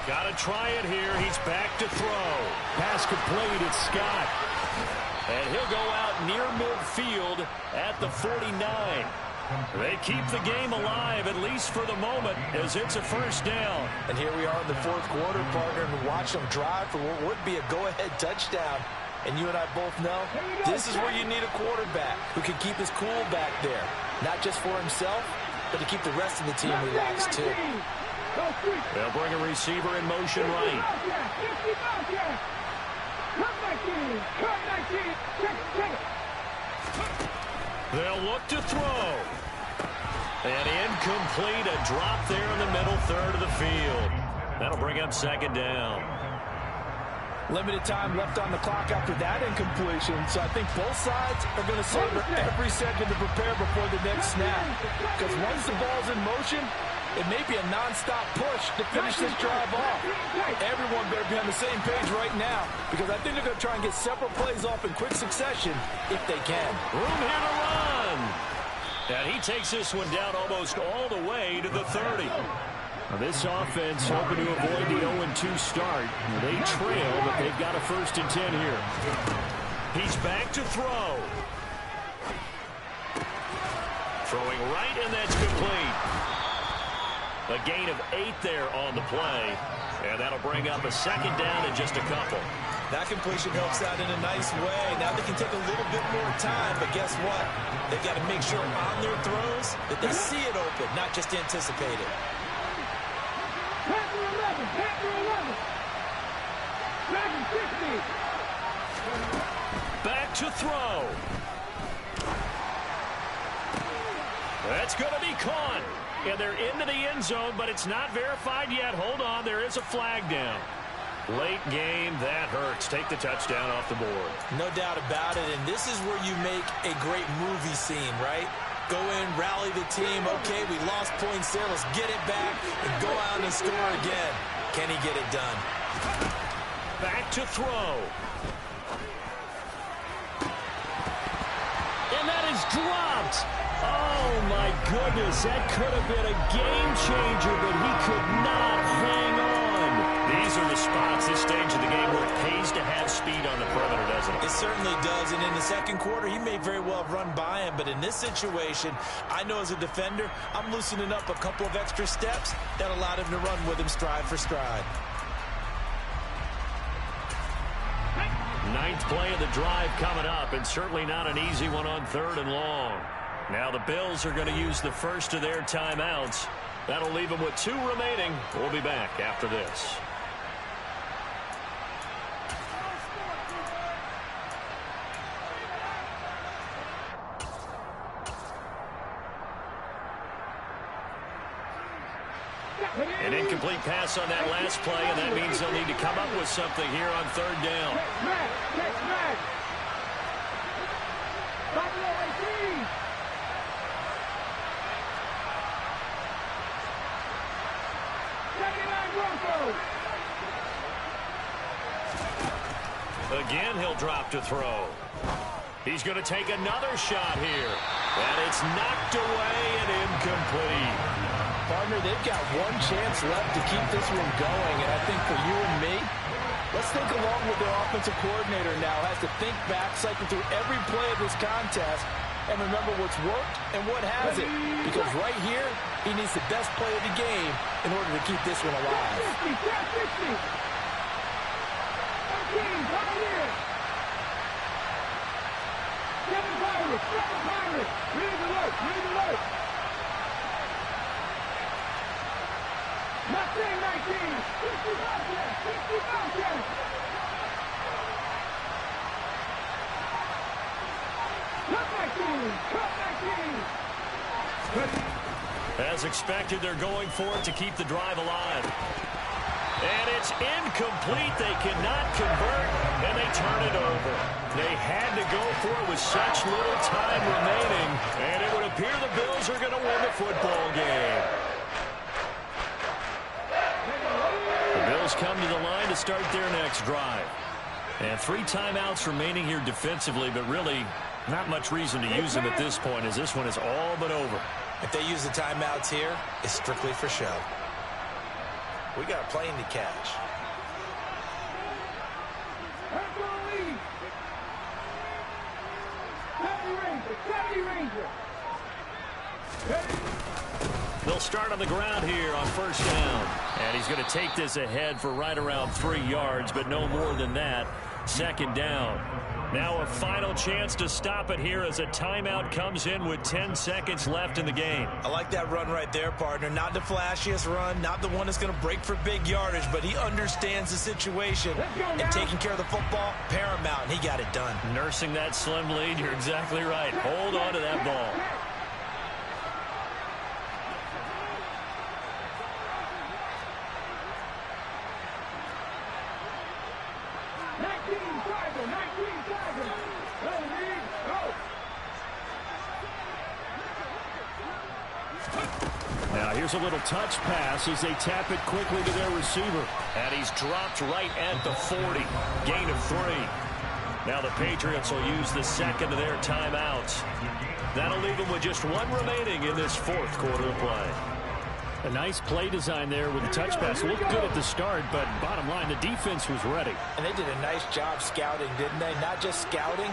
Got to try it here. He's back to throw. Pass complete. It's Scott. And he'll go out near midfield at the 49. They keep the game alive, at least for the moment, as it's a first down. And here we are in the fourth quarter, partner, and watch them drive for what would be a go-ahead touchdown. And you and I both know this is where you need a quarterback who can keep his cool back there. Not just for himself, but to keep the rest of the team relaxed, too. They'll bring a receiver in motion right. They'll look to throw. And incomplete, a drop there in the middle third of the field. That'll bring up second down. Limited time left on the clock after that incompletion, so I think both sides are going to savor every second to prepare before the next snap. Because once the ball's in motion, it may be a nonstop push to finish this drive off. Everyone better be on the same page right now, because I think they're going to try and get several plays off in quick succession if they can. Room here to run. And he takes this one down almost all the way to the 30. Now this offense hoping to avoid the 0-2 start. They trail, but they've got a 1st and 10 here. He's back to throw. Throwing right, and that's complete. A gain of 8 there on the play. And that'll bring up a second down in just a couple. That completion helps out in a nice way. Now they can take a little bit more time, but guess what? They've got to make sure on their throws that they see it open, not just anticipate it. Back to throw. That's going to be caught. And they're into the end zone, but it's not verified yet. Hold on, there is a flag down. Late game, that hurts. Take the touchdown off the board. No doubt about it, and this is where you make a great movie scene, right? Go in, rally the team. Okay, we lost points there. Let's get it back and go out and score again. Can he get it done? Back to throw. And that is dropped. Oh, my goodness. That could have been a game changer, but he could not hang on. These are the spots, this stage of the game, where it pays to have speed on the perimeter, doesn't it? It certainly does, and in the second quarter, he may very well have run by him, but in this situation, I know as a defender, I'm loosening up a couple of extra steps that allowed him to run with him stride for stride. 9th play of the drive coming up, and certainly not an easy one on 3rd and long. Now the Bills are going to use the first of their timeouts. That'll leave them with 2 remaining. We'll be back after this. An incomplete pass on that last play, and that means they'll need to come up with something here on 3rd down. Again, he'll drop to throw. He's going to take another shot here. And it's knocked away and incomplete. Partner, they've got one chance left to keep this one going, and I think for you and me, let's think along with their offensive coordinator now. Has to think back, cycle through every play of this contest, and remember what's worked and what hasn't. Because right here, he needs the best play of the game in order to keep this one alive. As expected, they're going for it to keep the drive alive. And it's incomplete. They cannot convert, and they turn it over. They had to go for it with such little time remaining, and it would appear the Bills are going to win the football game. The Bills come to the line to start their next drive. And 3 timeouts remaining here defensively, but really not much reason to use them at this point, as this one is all but over. If they use the timeouts here, it's strictly for show. We got a plane to catch. They'll start on the ground here on first down. And he's going to take this ahead for right around 3 yards, but no more than that. Second down. Now a final chance to stop it here as a timeout comes in with 10 seconds left in the game. I like that run right there, partner. Not the flashiest run, not the one that's going to break for big yardage, but he understands the situation. And taking care of the football, paramount, and he got it done. Nursing that slim lead, you're exactly right. Hold on to that ball. Now here's a little touch pass as they tap it quickly to their receiver. And he's dropped right at the 40. Gain of 3. Now the Patriots will use the second of their timeouts. That'll leave them with just 1 remaining in this fourth quarter of play. A nice play design there with the touch pass. Looked good at the start, but bottom line, the defense was ready. And they did a nice job scouting, didn't they? Not just scouting,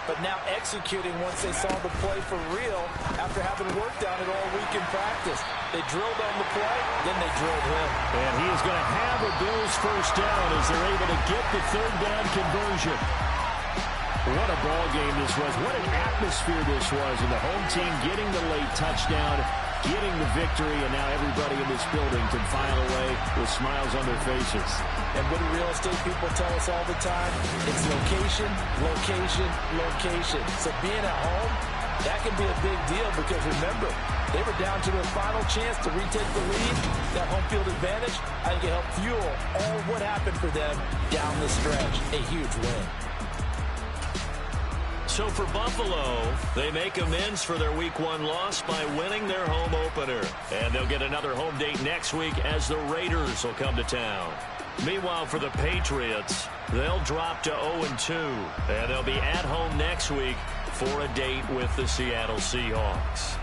but now executing once they saw the play for real after having worked on it all week in practice. They drilled on the play, then they drilled him. And he is going to have a Bills first down as they're able to get the third down conversion. What a ball game this was. What an atmosphere this was. And the home team getting the late touchdown, getting the victory, and now everybody in this building can file away with smiles on their faces. And what do real estate people tell us all the time? It's location, location, location. So being at home, that can be a big deal because remember, they were down to their final chance to retake the lead. That home field advantage, I think it helped fuel all what happened for them down the stretch. A huge win. So for Buffalo, they make amends for their Week 1 loss by winning their home opener. And they'll get another home date next week as the Raiders will come to town. Meanwhile, for the Patriots, they'll drop to 0-2. And they'll be at home next week for a date with the Seattle Seahawks.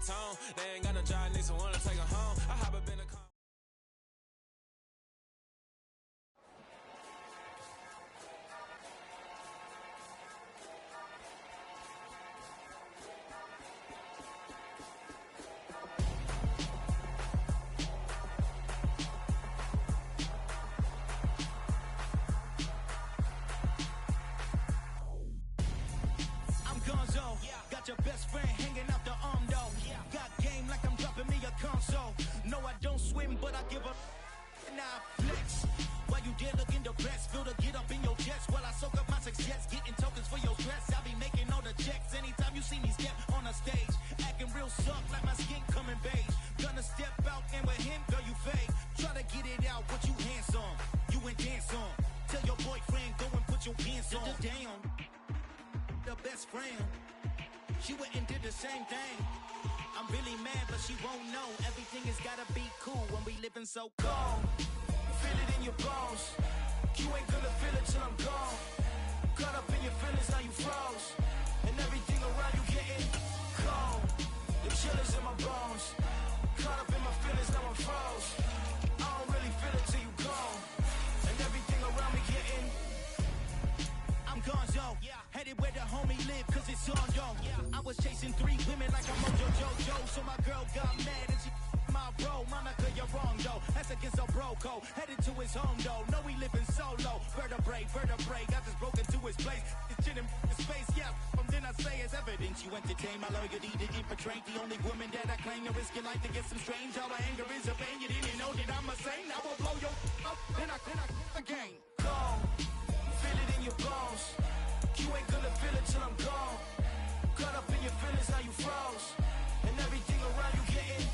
tone. They ain't got no job, need someone to take her home. I hop up in the car. Got your best friend hanging out the arm though. Got game like I'm dropping me a console. No, I don't swim, but I give up. Now flex. While you there looking depressed, feel to get up in your chest while I soak up my success. Getting tokens for your stress. I be making all the checks anytime you see me step on a stage. Acting real suck like my skin coming beige. Gonna step out and with him, girl, you fake. Try to get it out, what you handsome. You and dance on. Tell your boyfriend, go and put your pants on. Damn, the best friend. She went and did the same thing. I'm really mad, but she won't know. Everything has gotta be cool when we living so cold. Feel it in your bones. You ain't gonna feel it till I'm gone. Caught up in your feelings, now you froze. And everything around you getting cold. The chill is in my bones. Caught up in my feelings, now I'm froze. I don't really feel it till you gone. And everything around me getting I'm gone, yo. Headed where the homie live, cause it's on, yo. I was chasing 3 women like I'm Mojo Jojo. So my girl got mad and she my bro. Monica, you're wrong, though. That's against a bro code. Headed to his home, though. No, he living solo. Vertebrae. Got just broken to his place. It's chin in his face, yeah. From then I say it's evidence. You entertain my loyalty to infiltrate. The only woman that I claim to risk your life to get some strange. All my anger is a pain. You didn't know that I'm a saint. I will blow your up. Then I again. Go. Feel it in your bones. You ain't gonna feel it till I'm gone. Caught up in your feelings, now you froze. And everything around you getting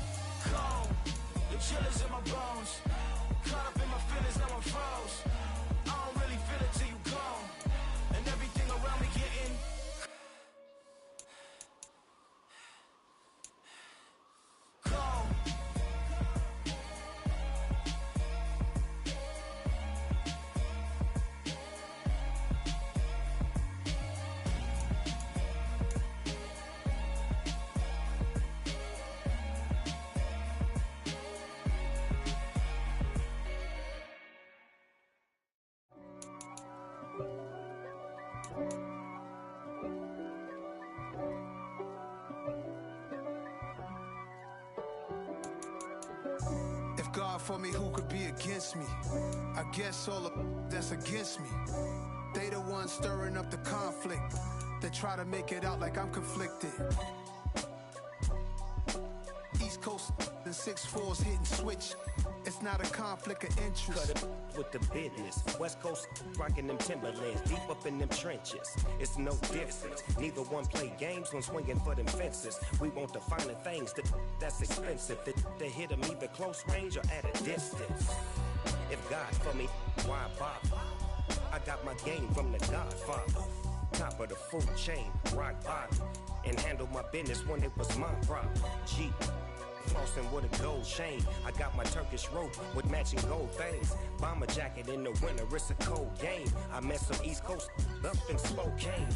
cold. The chill is in my bones. Caught up in my feelings, now I'm froze. I don't really feel it till you gone. And everything around me getting cold. If God for me, who could be against me? I guess all of that's against me. They the ones stirring up the conflict. They try to make it out like I'm conflicted. East Coast and 6'4's hitting switch. It's not a conflict of interest. Cut it with the business. West Coast rocking them Timberlands, deep up in them trenches. It's no difference. Neither one play games when swinging for them fences. We want the finer things that's expensive. They hit them either close range or at a distance. If God for me, why bother? I got my game from the Godfather. Top of the food chain, rock bottom. And handle my business when it was my problem. G. Flossing with a gold chain. I got my Turkish rope with matching gold things. Bomber jacket in the winter, it's a cold game. I met some East Coast up in Spokane.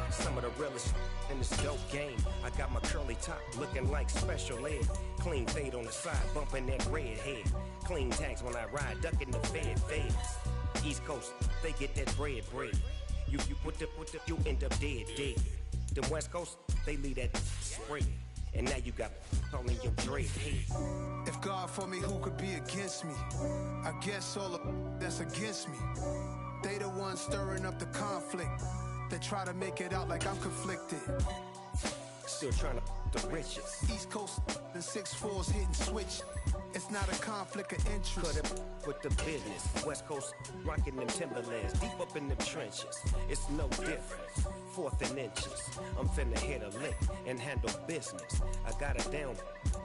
Some of the realest in this dope game. I got my curly top looking like special ed. Clean fade on the side, bumping that red head. Clean tags when I ride, ducking the feds. East Coast, they get that bread. You put the, you end up dead. Them West Coast, they leave that spread. And now you got all in your dread head. If God for me, who could be against me? I guess all of that's against me. They the ones stirring up the conflict. They try to make it out like I'm conflicted. Still trying to the riches. East Coast and 6'4's hitting switch. It's not a conflict of interest. Cut it with the business. West Coast rocking them Timberlands, deep up in them trenches. It's no difference. 4th and inches. I'm finna hit a lick and handle business. I got her down,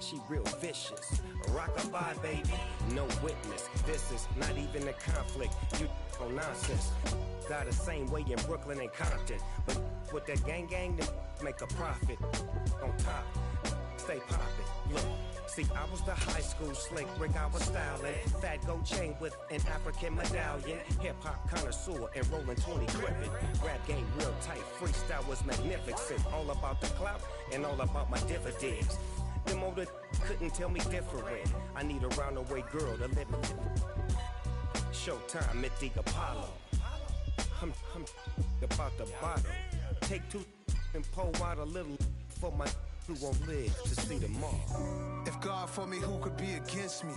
she real vicious. Rock-a-bye, baby, no witness. This is not even a conflict. You on nonsense. Got the same way in Brooklyn and Compton. But with that gang, they make a profit. On top, stay poppin'. Look. See, I was the high school slick Rick, I was styling. Fat gold chain with an African medallion. Hip-hop connoisseur and rolling 20 gripping. Rap game real tight, freestyle was magnificent. All about the clout and all about my dividends. the couldn't tell me different. I need a roundaway girl to live in. Showtime at the Apollo. I'm about the bottle. Take two and pour out a little for my who won't live to see tomorrow. If God for me, who could be against me?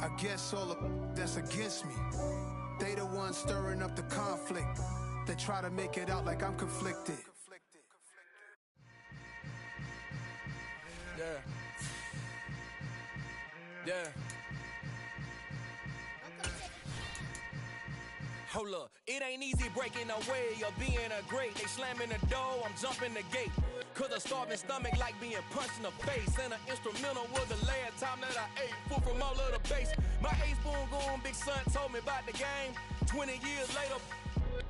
I guess all of that's against me. They the ones stirring up the conflict. They try to make it out like I'm conflicted. Yeah. Yeah. Hold up, it ain't easy breaking away or being a great. They slamming the door, I'm jumping the gate. Cause a starving stomach like being punched in the face. And an instrumental was the last time that I ate food from all of the bass. My ace boom goon big son told me about the game. 20 years later,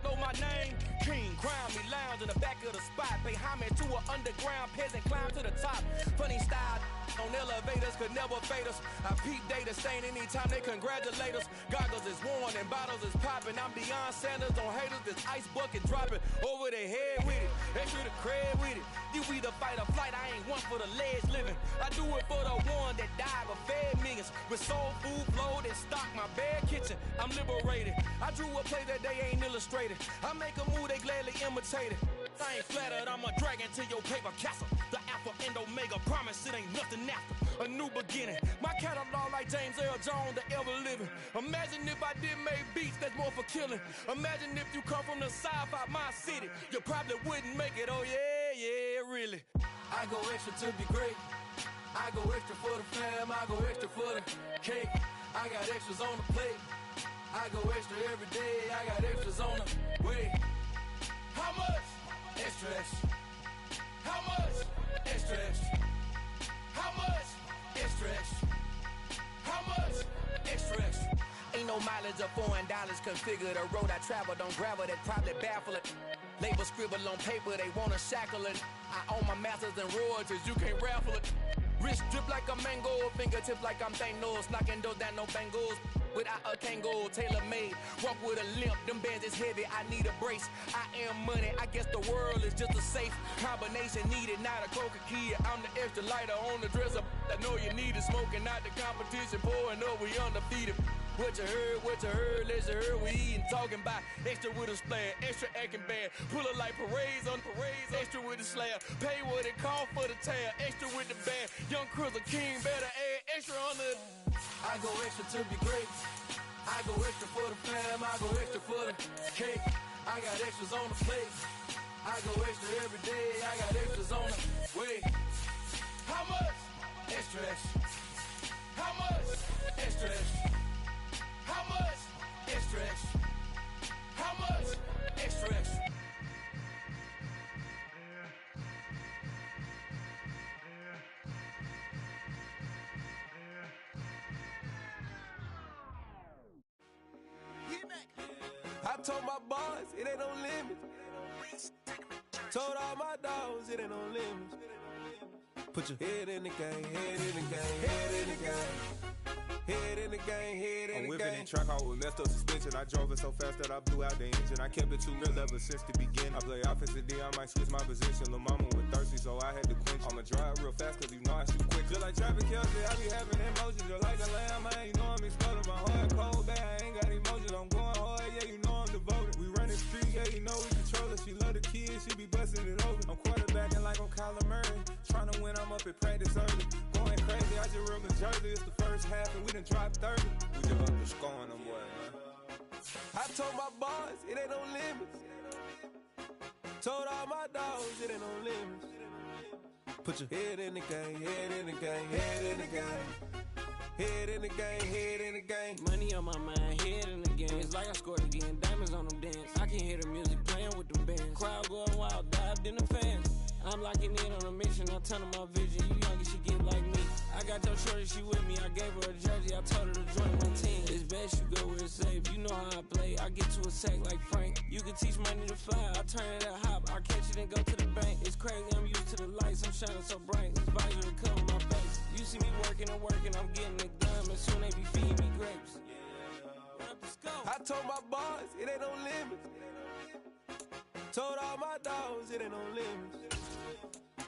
know my name. King, crown me, lounge in the back of the spot. Pay homage to an underground peasant, climb to the top. Funny style on elevators could never fade us. I peep data stain anytime they congratulate us. Goggles is worn and bottles is popping. I'm Deion Sanders on haters, this ice bucket dropping over their head with it. Extra the cred with it. You either fight or flight, I ain't one for the ledge living. I do it for the one that died but fed millions. With soul food flowed and stocked my bad kitchen. I'm liberated. I drew a play that they ain't illustrated. I make a move, they gladly imitate it. I ain't flattered, I'm a dragon to your paper castle. The Alpha and Omega, promise it ain't nothing after. A new beginning. My catalog like James Earl Jones, the ever living. Imagine if I did make beats that's more for killing. Imagine if you come from the south out my city. You probably wouldn't make it, oh yeah, really. I go extra to be great. I go extra for the fam, I go extra for the cake. I got extras on the plate. I go extra every day, I got extras on the way. How much? Extra, extra. How much? Extra, extra. How much? Extra, extra. How much? Extra, extra. Ain't no mileage of $4 configure the road I travel. Don't gravel, that probably baffle it. Label scribble on paper, they wanna shackle it. I own my masters and royalties, you can't raffle it. Wrist drip like a mango, fingertips like I'm Thanos. Knocking those down, no bangles. Without a Kango, tailor-made. Walk with a limp, them bands is heavy, I need a brace. I am money, I guess the world is just a safe combination needed, not a coca key. I'm the extra lighter on the dresser. I know you need it, smoking out the competition, pouring up, we undefeated. What you heard, let's heard, we eating, talking about extra with a splash, extra acting bad, pull it like parades on parades, extra with the slab, pay what it cost for the tab, extra with the band, young Cruz, king, better add extra on the. I go extra to be great, I go extra for the fam, I go extra for the cake, I got extras on the plate, I go extra every day, I got extras on the way. How much? Extra, extra. How much? Extra, extra. How much? Extra, extra. How much? Extra, extra. I told my boys it ain't no limits. Told all my dogs it ain't no limits. Put your head in the game, head in the game, head in the game. Head in the game, head in the game. I'm whipping in track out with messed up suspension. I drove it so fast that I blew out the engine. I kept it too real ever since the beginning. I play offensive D, I might switch my position. Lil' mama was thirsty, so I had to quench. I'ma drive real fast, cause you know I shoot quick. Just like traffic Kelsey, I be having emotions. Just like a lamb, man, you know I'm exploding. My heart cold, bad, I ain't got emotions. I'm going hard, yeah, you know I'm devoted. We run the streets, yeah, you know we control it. She love the kids, she be busting it over. I'm quarterbacking like I'm Kyler Murray. Trying to win, I'm up at practice early. Going crazy, I just real Jersey. It's the first half and we done dropped 30. We just up to scoring them, boy, man. I told my boys it ain't no limits. Told all my dogs it ain't no limits. Put your head in the game, head in the game, head in the game. Head in the game, head in the game. Money on my mind, head in the game. It's like I scored again, diamonds on them dance. I can hear the music playing with them bands. Crowd going wild, dived in the fans. I'm locking in on a mission, I tell her my vision. You young, she get like me. I got your shorty, she with me. I gave her a jersey, I told her to join my team. It's best you go where it's safe. You know how I play. I get to a sack like Frank. You can teach money to fly. I turn it at hop. I catch it and go to the bank. It's crazy, I'm used to the lights. I'm shining so bright. This visor to cover my face. You see me working and working. I'm getting it done. And soon they be feeding me grapes. I told my boys it ain't no limits. Told all my dogs it ain't no limits.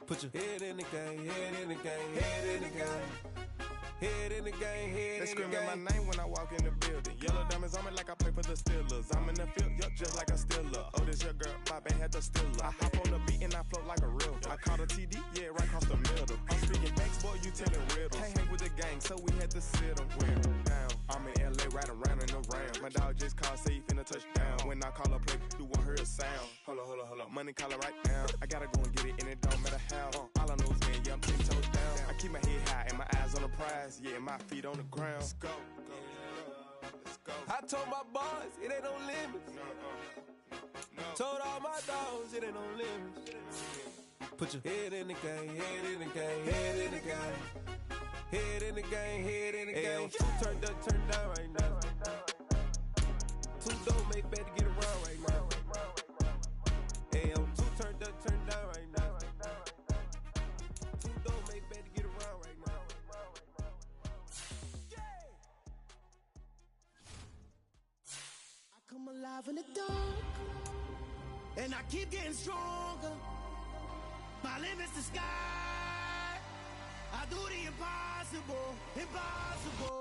Put your head in the game, head in the game, head in the game. Head in the game, head in the game. They screaming my name when I walk in the building. Yellow diamonds on me like I play for the Steelers. I'm in the field, yup, just like a Steeler. Oh, this your girl, my band had the Steeler. I hop on the beat and I float like a river. I caught a TD, yeah, right across the middle. I'm speaking facts, boy, you telling riddles. Can't hang with the gang, so we had to sit them down. I'm in LA, right around in the round. My dog just called, say he finna touchdown. When I call a play, you won't hear a sound. Hold up, money calling right now. I gotta go and get it, and it don't matter how. All I know is man, yeah, I'm 10 toes down. I keep my head high and my eyes on the prize. Yeah, my feet on the ground. Let's go. Let's go. I told my boys, it ain't no limits. No. Told all my dogs, it ain't no limits. Put your head in the game, head in the game, head in the game. Head in the game, head in the game. Turn down right now. Two dope make better get around right now. Hey, I'm two turn down right now. Two dope make better get around right now. I come alive in the dark, and I keep getting stronger. My limit's the sky. I do the impossible, impossible.